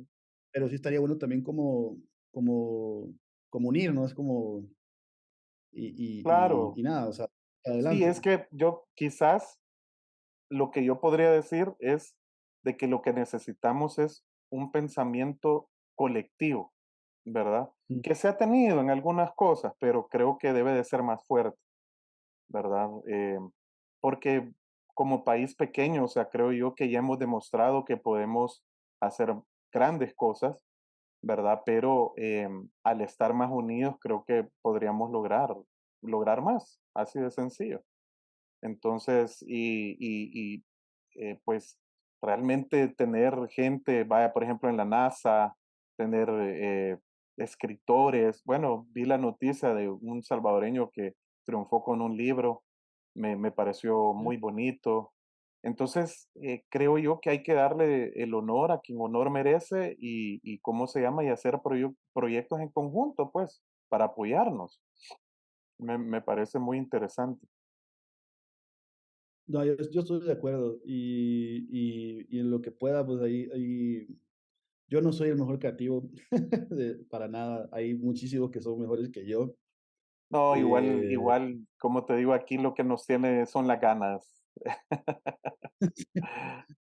Speaker 2: pero sí estaría bueno también como, como unirnos, como
Speaker 1: claro.
Speaker 2: y nada, o sea,
Speaker 1: Sí,
Speaker 2: adelante.
Speaker 1: es que yo quizás lo que yo podría decir es de que lo que necesitamos es un pensamiento colectivo, ¿verdad?
Speaker 2: Mm,
Speaker 1: Que se ha tenido en algunas cosas, pero creo que debe de ser más fuerte, ¿verdad? Porque como país pequeño, o sea, creo yo que ya hemos demostrado que podemos hacer grandes cosas, ¿verdad? Pero al estar más unidos, creo que podríamos lograr más, así de sencillo. Entonces, pues realmente tener gente, vaya, por ejemplo, en la NASA, tener escritores, bueno, vi la noticia de un salvadoreño que triunfó con un libro, me pareció
Speaker 2: mm.
Speaker 1: muy bonito. Entonces, creo yo que hay que darle el honor a quien honor merece y ¿cómo se llama? Y hacer proyectos en conjunto, pues, para apoyarnos. Me parece muy interesante.
Speaker 2: No, yo estoy de acuerdo y en lo que pueda, pues ahí yo no soy el mejor creativo para nada. Hay muchísimos que son mejores que yo.
Speaker 1: No,
Speaker 2: Eh,
Speaker 1: igual, como te digo, aquí lo que nos tiene son las ganas.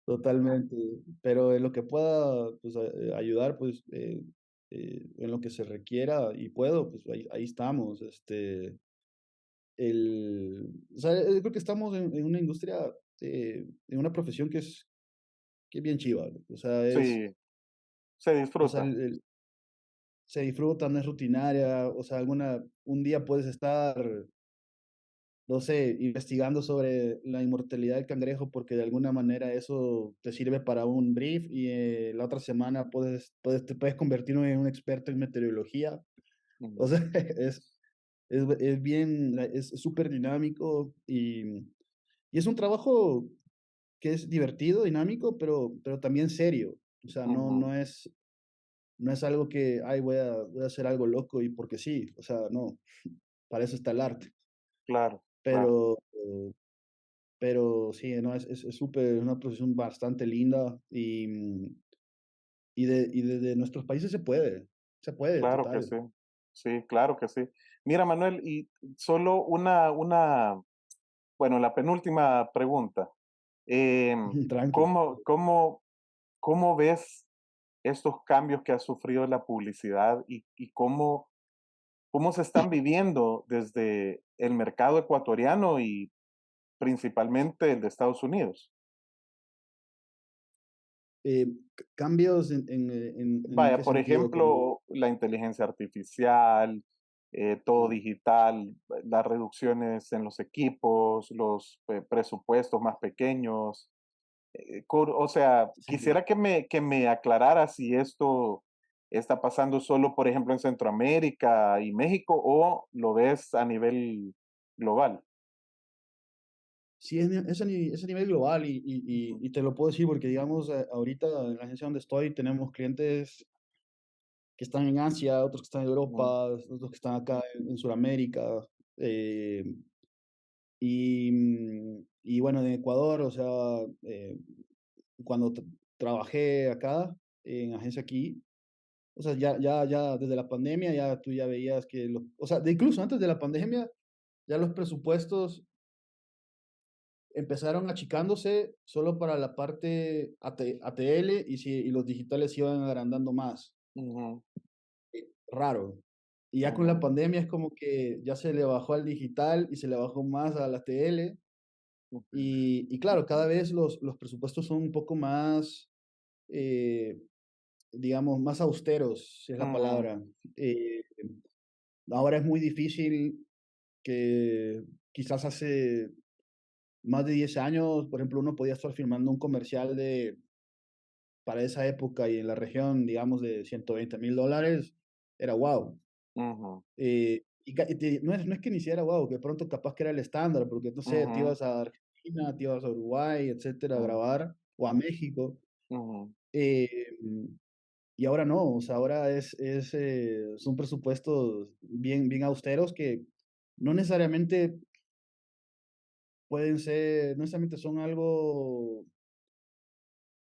Speaker 2: Totalmente. Pero en lo que pueda, pues ayudar, pues en lo que se requiera y puedo, pues ahí estamos. O sea, creo que estamos en una industria, en una profesión que es bien chiva. O sea,
Speaker 1: Sí, se
Speaker 2: o sea,
Speaker 1: disfruta.
Speaker 2: se disfruta, no es rutinaria. O sea, un día puedes estar, no sé, investigando sobre la inmortalidad del cangrejo porque de alguna manera eso te sirve para un brief y la otra semana te puedes convertir en un experto en meteorología. O
Speaker 1: Ujú,
Speaker 2: sea, es bien, es súper dinámico y es un trabajo que es divertido, dinámico, pero también serio. O sea,
Speaker 1: ujú,
Speaker 2: no es algo que, ay, voy a hacer algo loco y porque sí. O sea, no, para eso está el arte.
Speaker 1: claro, claro,
Speaker 2: Pero, pero sí, no, es súper, una profesión bastante linda y desde nuestros países se puede,
Speaker 1: claro que
Speaker 2: total.
Speaker 1: sí. Sí, claro que sí. Mira, Manuel, y solo bueno, la penúltima pregunta.
Speaker 2: Tranqui.
Speaker 1: ¿Cómo, cómo ves estos cambios que ha sufrido la publicidad y cómo se están viviendo desde el mercado ecuatoriano y principalmente el de Estados Unidos?
Speaker 2: Cambios en
Speaker 1: Vaya,
Speaker 2: qué
Speaker 1: por
Speaker 2: sentido, como,
Speaker 1: ejemplo, la inteligencia artificial, todo
Speaker 2: ah,
Speaker 1: digital, las reducciones en los equipos, los presupuestos más pequeños. O sea,
Speaker 2: sí.
Speaker 1: quisiera que me aclarara si esto está pasando solo, por ejemplo, en Centroamérica y México o lo ves a nivel global.
Speaker 2: Sí, es a nivel global
Speaker 1: Ujú,
Speaker 2: y te lo puedo decir porque, digamos, ahorita en la agencia donde estoy tenemos clientes que están en Asia, otros que están en
Speaker 1: ujú,
Speaker 2: Europa, otros que están acá en Sudamérica. eh, y bueno, en Ecuador, o sea, cuando trabajé acá, en agencia aquí, o sea, ya desde la pandemia, ya tú ya veías que, o sea, incluso antes de la pandemia, ya los presupuestos empezaron achicándose solo para la parte ATL y los digitales iban agrandando más.
Speaker 1: ujú,
Speaker 2: Raro. Y ya con la
Speaker 1: ujú,
Speaker 2: pandemia es como que ya se le bajó al digital y se le bajó más a la TL. Y claro, cada vez los presupuestos son un poco más, eh, digamos, más austeros, si es la
Speaker 1: ujú,
Speaker 2: palabra. Eh, Ahora es muy difícil que quizás hace más de 10 años, por ejemplo, uno podía estar firmando un comercial para esa época y en la región, digamos, de $120,000, era wow.
Speaker 1: ujú,
Speaker 2: No es que ni siquiera wow, que de pronto capaz que era el estándar, porque no sé, te
Speaker 1: ujú,
Speaker 2: ibas a Argentina, te ibas a Uruguay, etcétera, a
Speaker 1: ujú,
Speaker 2: grabar, o a México.
Speaker 1: ujú,
Speaker 2: eh, y ahora no, o sea, ahora son presupuestos bien austeros que no necesariamente no necesariamente son algo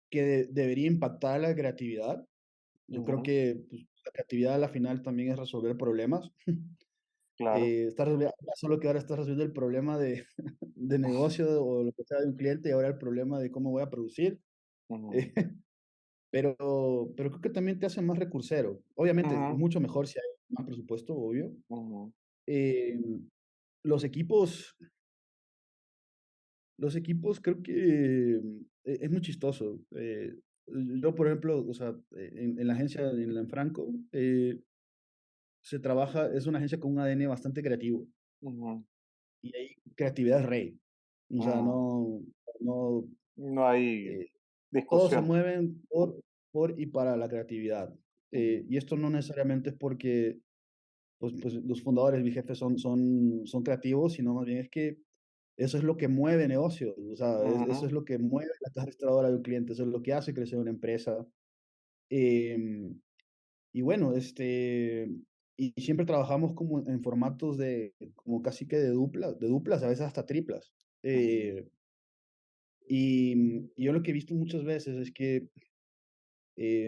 Speaker 2: que debería impactar la creatividad. Yo creo
Speaker 1: ujú,
Speaker 2: que pues, la creatividad a la final también es resolver problemas.
Speaker 1: claro.
Speaker 2: Solo que ahora estás resolviendo el problema de, de negocio o lo que sea de un cliente y ahora el problema de cómo voy a producir.
Speaker 1: Ujú,
Speaker 2: eh, pero, pero creo que también te hace más recursero. Obviamente, es
Speaker 1: ujú,
Speaker 2: mucho mejor si hay más presupuesto, obvio.
Speaker 1: ujú,
Speaker 2: Eh, los equipos, los equipos creo que es muy chistoso. Yo, por ejemplo, o sea, en la agencia, en la Enfranco, se trabaja, es una agencia con un ADN bastante creativo
Speaker 1: ujú,
Speaker 2: y ahí creatividad es rey. O sea,
Speaker 1: ujú.
Speaker 2: no,
Speaker 1: No hay
Speaker 2: eh, todos se
Speaker 1: discusión.
Speaker 2: mueven por y para la creatividad.
Speaker 1: Ujú,
Speaker 2: Y esto no necesariamente es porque pues los fundadores, mis jefes son creativos, sino más bien es que eso es lo que mueve negocios, o sea, eso
Speaker 1: ujú,
Speaker 2: es lo que mueve la caja registradora de un cliente, eso es lo que hace crecer una empresa. Em, y bueno, y siempre trabajamos como en formatos como casi que de duplas, a veces hasta triplas.
Speaker 1: ujú,
Speaker 2: Eh, y yo lo que he visto muchas veces es que,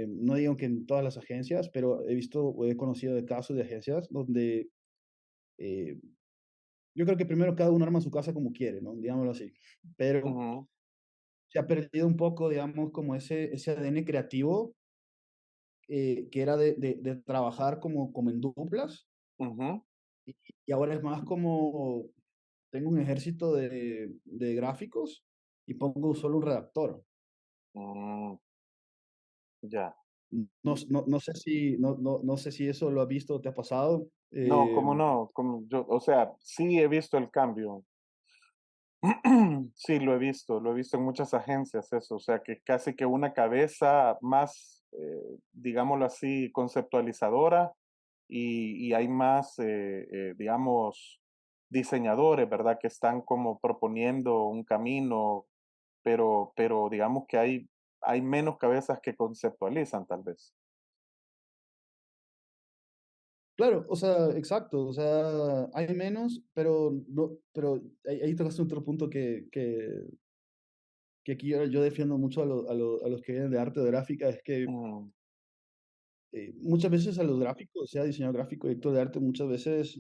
Speaker 2: no digo que en todas las agencias, pero he visto o he conocido de casos de agencias donde eh, yo creo que primero cada uno arma su casa como quiere, ¿no? Digámoslo así. Pero
Speaker 1: ujú,
Speaker 2: se ha perdido un poco, digamos, como ese ADN creativo que era de trabajar como en duplas
Speaker 1: ujú,
Speaker 2: y, y ahora es más como tengo un ejército de gráficos y pongo solo un redactor.
Speaker 1: mm, ya.
Speaker 2: No sé si, no sé si eso lo has visto o te ha pasado.
Speaker 1: No, ¿cómo no? Como yo, o sea, sí he visto el cambio. Sí, lo he visto en muchas agencias eso, o sea, que casi que una cabeza más, digámoslo así, conceptualizadora y hay más, digamos, diseñadores, ¿verdad? Que están como proponiendo un camino, pero digamos que hay menos cabezas que conceptualizan, tal vez.
Speaker 2: Claro, o sea, exacto, o sea, hay menos, pero no, pero ahí tocaste otro punto que aquí yo defiendo mucho a los que vienen de arte o de gráfica, es que
Speaker 1: Mm,
Speaker 2: muchas veces a los gráficos, sea diseñador gráfico, director de arte, muchas veces,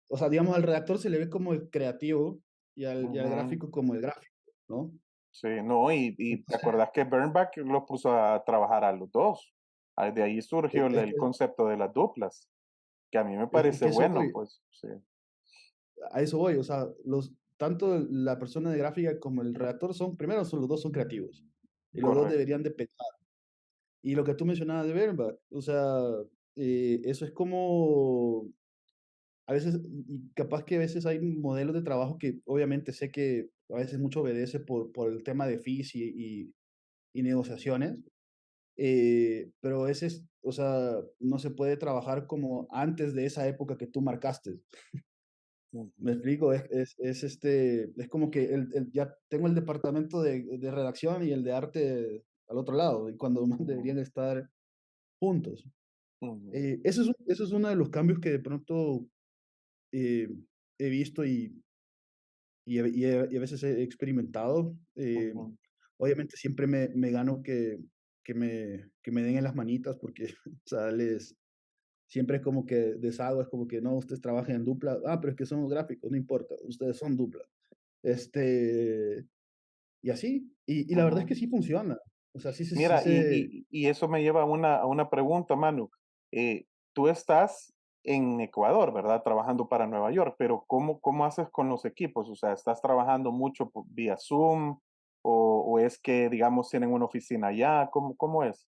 Speaker 2: o sea, digamos, al redactor se le ve como el creativo y al
Speaker 1: ujú.
Speaker 2: gráfico como el gráfico, ¿no?
Speaker 1: Sí, no, y te
Speaker 2: Entonces,
Speaker 1: acordás que Bernbach lo puso a trabajar a los dos. Ah, de ahí surgió
Speaker 2: es
Speaker 1: el
Speaker 2: que,
Speaker 1: concepto de las duplas, que a mí me
Speaker 2: es
Speaker 1: parece
Speaker 2: que eso
Speaker 1: bueno,
Speaker 2: voy,
Speaker 1: pues, sí.
Speaker 2: a eso voy, o sea, tanto la persona de gráfica como el redactor primero son los dos son creativos, y los dos
Speaker 1: Correcto.
Speaker 2: deberían de pensar. Y lo que tú mencionabas de Bernbach, o sea, eso es como, a veces, y capaz que a veces hay modelos de trabajo que obviamente sé que a veces mucho obedece por el tema de fees y negociaciones, pero a veces, o sea, no se puede trabajar como antes de esa época que tú marcaste.
Speaker 1: Ujú,
Speaker 2: Me explico, es como que ya tengo el departamento de redacción y el de arte al otro lado, y cuando más
Speaker 1: ujú,
Speaker 2: deberían estar juntos.
Speaker 1: ujú,
Speaker 2: Eso es uno de los cambios que de pronto eh, he visto y a veces he experimentado.
Speaker 1: ujú,
Speaker 2: Obviamente siempre me gano que me den en las manitas porque, o sea, siempre es como que deshago, es como que no, ustedes trabajan en dupla, pero es que somos gráficos, no importa, ustedes son dupla. Este, y así, y la verdad es
Speaker 1: ujú.
Speaker 2: que sí funciona. O sea, sí
Speaker 1: Mira,
Speaker 2: se,
Speaker 1: y eso me lleva a una pregunta, Manu. Tú estás en Ecuador, ¿verdad? Trabajando para Nueva York, pero ¿cómo haces con los equipos? O sea, ¿estás trabajando mucho vía Zoom o es que, digamos, tienen una oficina allá? ¿Cómo es?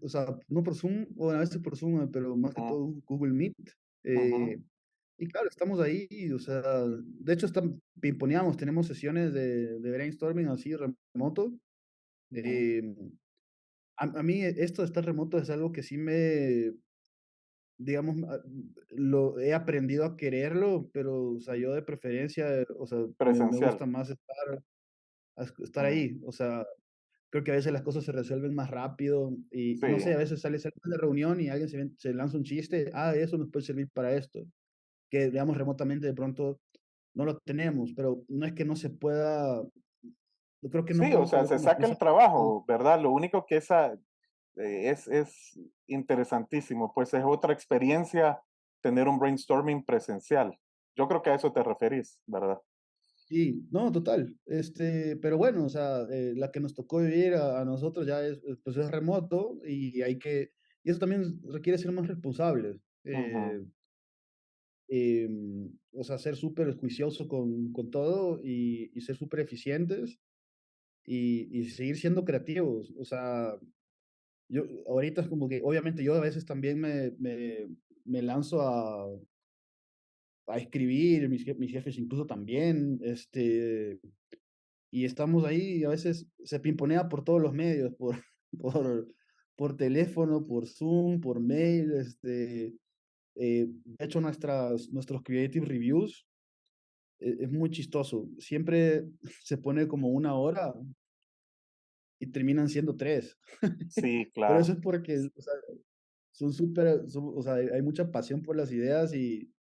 Speaker 2: o sea, no por Zoom, o a veces por Zoom, pero más que
Speaker 1: Ujú,
Speaker 2: todo Google Meet.
Speaker 1: ujú,
Speaker 2: eh, y claro, estamos ahí, o sea, de hecho pimponeamos, tenemos sesiones de brainstorming así remoto.
Speaker 1: ujú,
Speaker 2: eh, a mí esto de estar remoto es algo que sí digamos, lo he aprendido a quererlo, pero, o sea, yo de preferencia, o sea, me
Speaker 1: presencial.
Speaker 2: gusta más estar
Speaker 1: Ujú,
Speaker 2: ahí, o sea, creo que a veces las cosas se resuelven más rápido y no
Speaker 1: sí.
Speaker 2: sé, a veces sale de reunión y alguien se lanza un chiste, eso nos puede servir para esto, que digamos remotamente de pronto no lo tenemos, pero no es que no se pueda, yo creo que no
Speaker 1: Sí, o
Speaker 2: puedo
Speaker 1: sea,
Speaker 2: poner
Speaker 1: se
Speaker 2: como
Speaker 1: saca
Speaker 2: excusa.
Speaker 1: el trabajo, ¿verdad? Lo único que es interesantísimo, pues es otra experiencia tener un brainstorming presencial. Yo creo que a eso te referís, ¿verdad?
Speaker 2: Sí, no, total. Pero bueno, o sea, la que nos tocó vivir a nosotros ya pues es remoto y y eso también requiere ser más responsables.
Speaker 1: Ujú.
Speaker 2: O sea, ser súper juicioso con todo y ser súper eficientes y seguir siendo creativos. O sea, yo ahorita es como que, obviamente yo a veces también me lanzo a escribir, mis jefes incluso también, y estamos ahí y a veces se pimponea por todos los medios, por, por teléfono, por Zoom, por mail, de hecho nuestros creative reviews es muy chistoso. Siempre se pone como una hora y terminan siendo tres.
Speaker 1: Sí,
Speaker 2: Pero eso
Speaker 1: claro,
Speaker 2: es porque, o sea, son súper, o sea, hay mucha pasión por las ideas y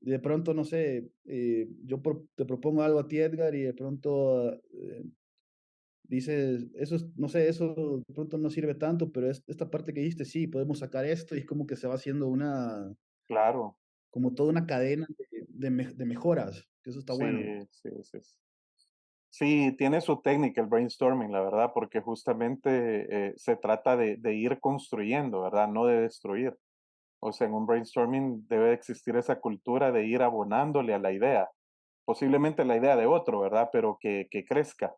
Speaker 2: de pronto, no sé, te propongo algo a ti, Edgar, y de pronto dices, no sé, eso de pronto no sirve tanto, pero esta parte que dijiste, sí, podemos sacar esto y es como que se va haciendo
Speaker 1: claro.
Speaker 2: como toda una cadena de mejoras, que eso está
Speaker 1: Sí,
Speaker 2: bueno.
Speaker 1: sí, sí. Sí, tiene su técnica el brainstorming, la verdad, porque justamente se trata de ir construyendo, ¿verdad? No de destruir. O sea, en un brainstorming debe de existir esa cultura de ir abonándole a la idea, posiblemente la idea de otro, ¿verdad? Pero que crezca.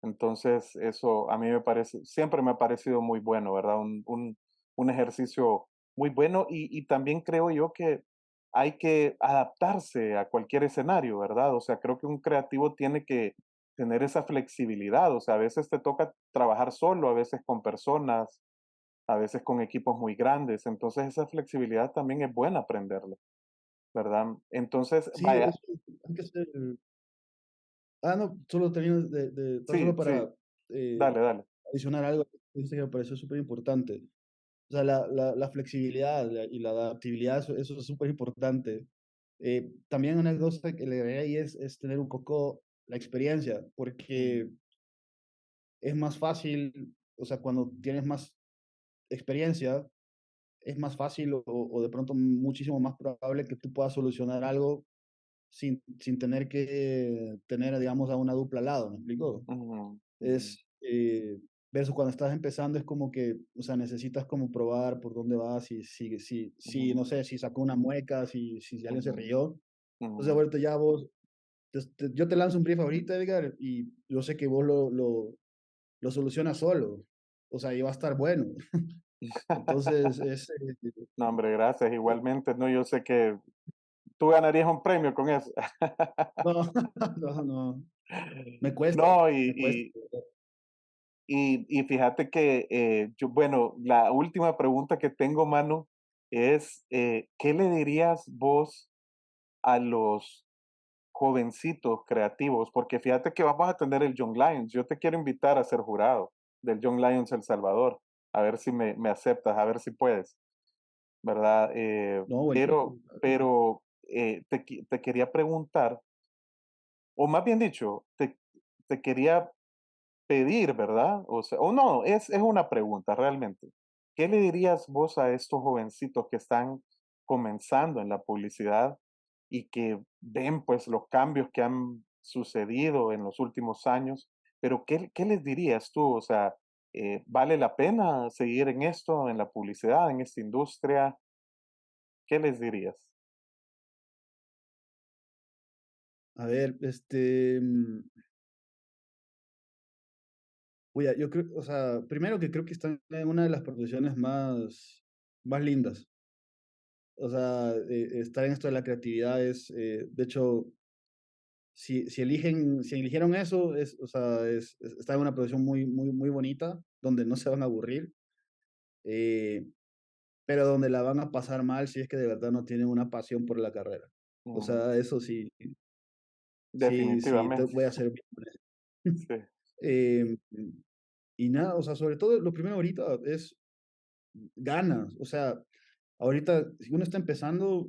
Speaker 1: Entonces, eso a mí me parece, siempre me ha parecido muy bueno, ¿verdad? Un ejercicio muy bueno y también creo yo que hay que adaptarse a cualquier escenario, ¿verdad? O sea, creo que un creativo tiene que tener esa flexibilidad, o sea, a veces te toca trabajar solo, a veces con personas, a veces con equipos muy grandes, entonces esa flexibilidad también es buena aprenderla, ¿verdad? Entonces,
Speaker 2: Sí,
Speaker 1: vaya,
Speaker 2: eso hay que ser. No, solo termino tan
Speaker 1: sí,
Speaker 2: solo
Speaker 1: sí,
Speaker 2: para eh,
Speaker 1: dale, dale.
Speaker 2: adicionar algo que dijiste que me pareció súper importante. O sea, la flexibilidad y la adaptabilidad, eso es súper importante. También una cosa que le agregué ahí es tener un poco la experiencia,
Speaker 1: Mm,
Speaker 2: porque es más fácil, o sea, cuando tienes más experiencia, es más fácil o de pronto muchísimo más probable que tú puedas solucionar algo sin tener que tener, digamos, a una dupla al lado, ¿me explico?
Speaker 1: ujú, ujú,
Speaker 2: Es, versus cuando estás empezando, es como que, o sea, necesitas como probar por dónde vas, si
Speaker 1: ujú,
Speaker 2: no sé, si sacó una mueca, si alguien se
Speaker 1: ujú,
Speaker 2: rió. Entonces,
Speaker 1: ujú.
Speaker 2: ahorita ya vos, yo te lanzo un brief ahorita, Edgar, y yo sé que vos lo solucionas solo. O sea, y va a estar bueno. Entonces,
Speaker 1: No, hombre, gracias. Igualmente, no, yo sé que tú ganarías un premio con eso.
Speaker 2: no, no, no, me cuesta,
Speaker 1: No,
Speaker 2: me cuesta.
Speaker 1: y fíjate que yo, bueno, la última pregunta que tengo, Manu, es, ¿qué le dirías vos a los jovencitos creativos? Porque fíjate que vamos a tener el Young Lions. Yo te quiero invitar a ser jurado del Young Lions El Salvador. A ver si me aceptas, a ver si puedes. ¿Verdad?
Speaker 2: No, buenísimo.
Speaker 1: Te quería preguntar, o más bien dicho, te quería pedir, ¿verdad? O sea, o no, es una pregunta realmente. ¿Qué le dirías vos a estos jovencitos que están comenzando en la publicidad y que ven pues los cambios que han sucedido en los últimos años? Pero ¿qué les dirías tú? O sea, ¿vale la pena seguir en esto, en la publicidad, en esta industria? ¿Qué les dirías?
Speaker 2: A ver, oye, yo creo, o sea, primero que creo que están en una de las profesiones más lindas. O sea, estar en esto de la creatividad de hecho, si eligieron eso, o sea, estar en una profesión muy bonita, donde no se van a aburrir, eh, pero donde la van a pasar mal si es que de verdad no tienen una pasión por la carrera. O
Speaker 1: Mm,
Speaker 2: sea, eso sí, sí,
Speaker 1: definitivamente,
Speaker 2: voy a ser bien honesto.
Speaker 1: sí.
Speaker 2: Em, y nada, o sea, sobre todo lo primero ahorita es ganas. O sea, ahorita, si uno está empezando,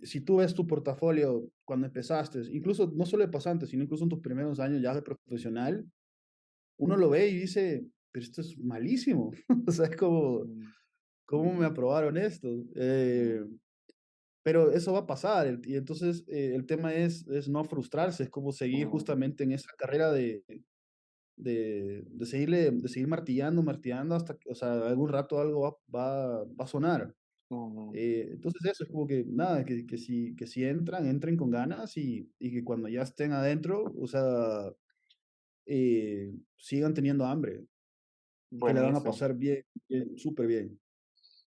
Speaker 2: si tú ves tu portafolio cuando empezaste, incluso no solo de pasante, sino incluso en tus primeros años ya de profesional, uno lo ve y dice, pero esto es malísimo. O sea, es como,
Speaker 1: mm,
Speaker 2: ¿cómo me aprobaron esto?
Speaker 1: mm,
Speaker 2: Pero eso va a pasar, y entonces el tema es no frustrarse, es como seguir
Speaker 1: mm,
Speaker 2: justamente en esa carrera de seguir martillando, martillando hasta que, o sea, algún rato algo va a sonar.
Speaker 1: mm.
Speaker 2: Entonces eso es como que nada, que si entran, entren con ganas y que cuando ya estén adentro, o sea, sigan teniendo hambre y que la van a
Speaker 1: Buenísimo,
Speaker 2: pasar bien, bien, súper bien.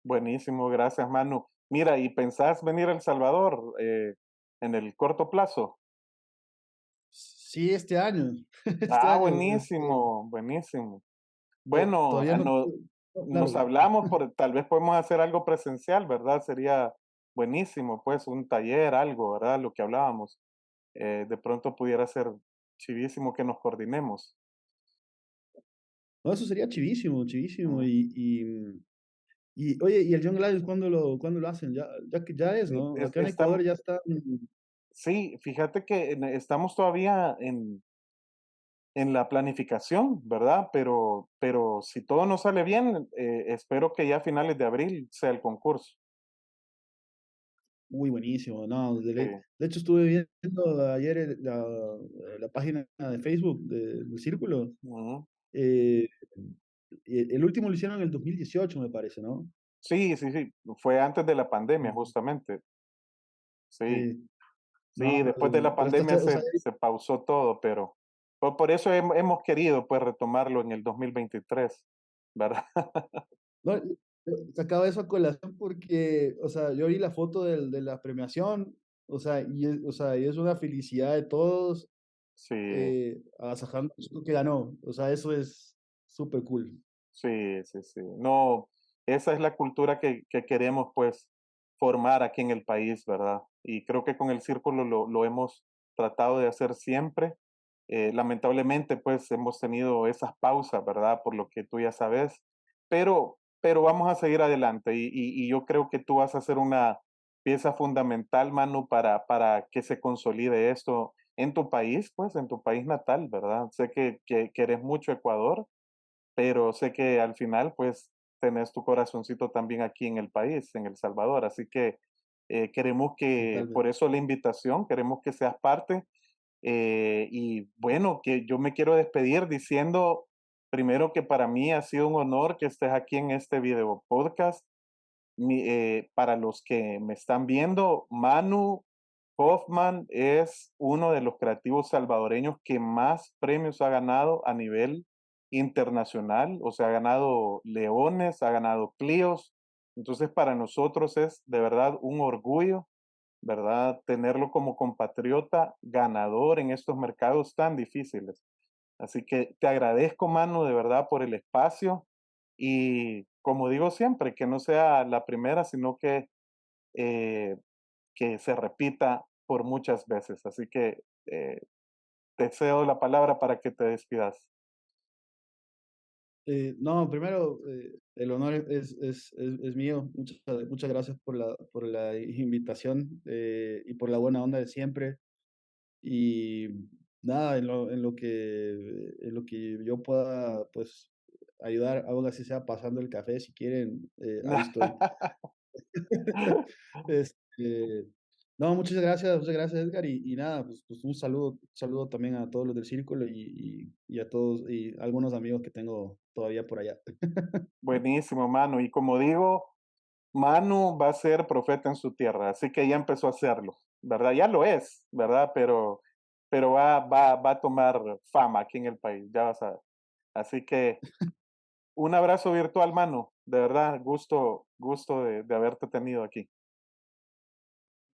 Speaker 1: buenísimo, gracias, Manu. Mira, ¿y pensás venir a El Salvador en el corto plazo?
Speaker 2: Sí, este año, este
Speaker 1: Ah,
Speaker 2: año,
Speaker 1: buenísimo, buenísimo. Bueno,
Speaker 2: todavía no, no,
Speaker 1: nos
Speaker 2: claro.
Speaker 1: hablamos, tal vez podemos hacer algo presencial, ¿verdad? Sería buenísimo, pues un taller, algo, ¿verdad? Lo que hablábamos. De pronto pudiera ser chivísimo que nos coordinemos.
Speaker 2: No, eso sería chivísimo, chivísimo.
Speaker 1: Ujú.
Speaker 2: Oye, ¿y el Young Lions cuándo lo hacen? Ya que ya es, ¿no? Acá en Ecuador ya está.
Speaker 1: Sí, fíjate que estamos todavía en la planificación, ¿verdad? Pero si todo nos sale bien, espero que ya a finales de abril sea el concurso.
Speaker 2: Uy, buenísimo, no,
Speaker 1: Sí.
Speaker 2: de hecho estuve viendo ayer la página de Facebook del Círculo.
Speaker 1: Ujú.
Speaker 2: eh, el último lo hicieron en el 2018, me parece, ¿no?
Speaker 1: Sí, sí, sí. Fue antes de la pandemia,
Speaker 2: Ujú.
Speaker 1: justamente. Sí,
Speaker 2: Sí, no,
Speaker 1: sí, después de la
Speaker 2: pero está,
Speaker 1: pandemia
Speaker 2: o sea,
Speaker 1: se pausó todo, pero por eso hemos querido pues retomarlo en el 2023, ¿verdad?
Speaker 2: no, sacaba eso a colación porque, o sea, yo vi la foto de la premiación, o sea, y es una felicidad de todos,
Speaker 1: Sí,
Speaker 2: agasajando lo que ganó, o sea, eso es súper cool.
Speaker 1: sí, sí, sí. No, esa es la cultura que queremos pues formar aquí en el país, ¿verdad? Y creo que con el círculo lo hemos tratado de hacer siempre. Lamentablemente pues hemos tenido esas pausas, ¿verdad? Por lo que tú ya sabes, pero vamos a seguir adelante y yo creo que tú vas a ser una pieza fundamental, Manu, para que se consolide esto en tu país, pues en tu país natal, ¿verdad? Sé que eres mucho Ecuador, pero sé que al final, pues, tenés tu corazoncito también aquí en el país, en El Salvador. Así que queremos que, por
Speaker 2: Totalmente.
Speaker 1: eso la invitación, queremos que seas parte. Y bueno, que yo me quiero despedir diciendo primero que para mí ha sido un honor que estés aquí en este video podcast. Para los que me están viendo, Manu Hoffman es uno de los creativos salvadoreños que más premios ha ganado a nivel internacional, o sea, ha ganado Leones, ha ganado Clios. Entonces, para nosotros es de verdad un orgullo, ¿verdad? Tenerlo como compatriota ganador en estos mercados tan difíciles. Así que te agradezco, Manu, de verdad por el espacio y como digo siempre, que no sea la primera, sino eh, que se repita por muchas veces. Así que te cedo la palabra para que te despidas.
Speaker 2: No, primero, el honor es mío. Muchas gracias por la invitación, y por la buena onda de siempre. Y nada, en lo que yo pueda, pues, ayudar, aún así sea pasando el café, si quieren, ahí estoy. Este, no, muchas gracias, Edgar. Y nada, pues un saludo también a todos los del círculo y a todos, y algunos amigos que tengo todavía por allá.
Speaker 1: Buenísimo, Manu. Y como digo, Manu va a ser profeta en su tierra, así que ya empezó a hacerlo, ¿verdad? Ya lo es, ¿verdad? Pero va a tomar fama aquí en el país, ya vas a ver. Así que un abrazo virtual, Manu. De verdad, gusto de haberte tenido aquí.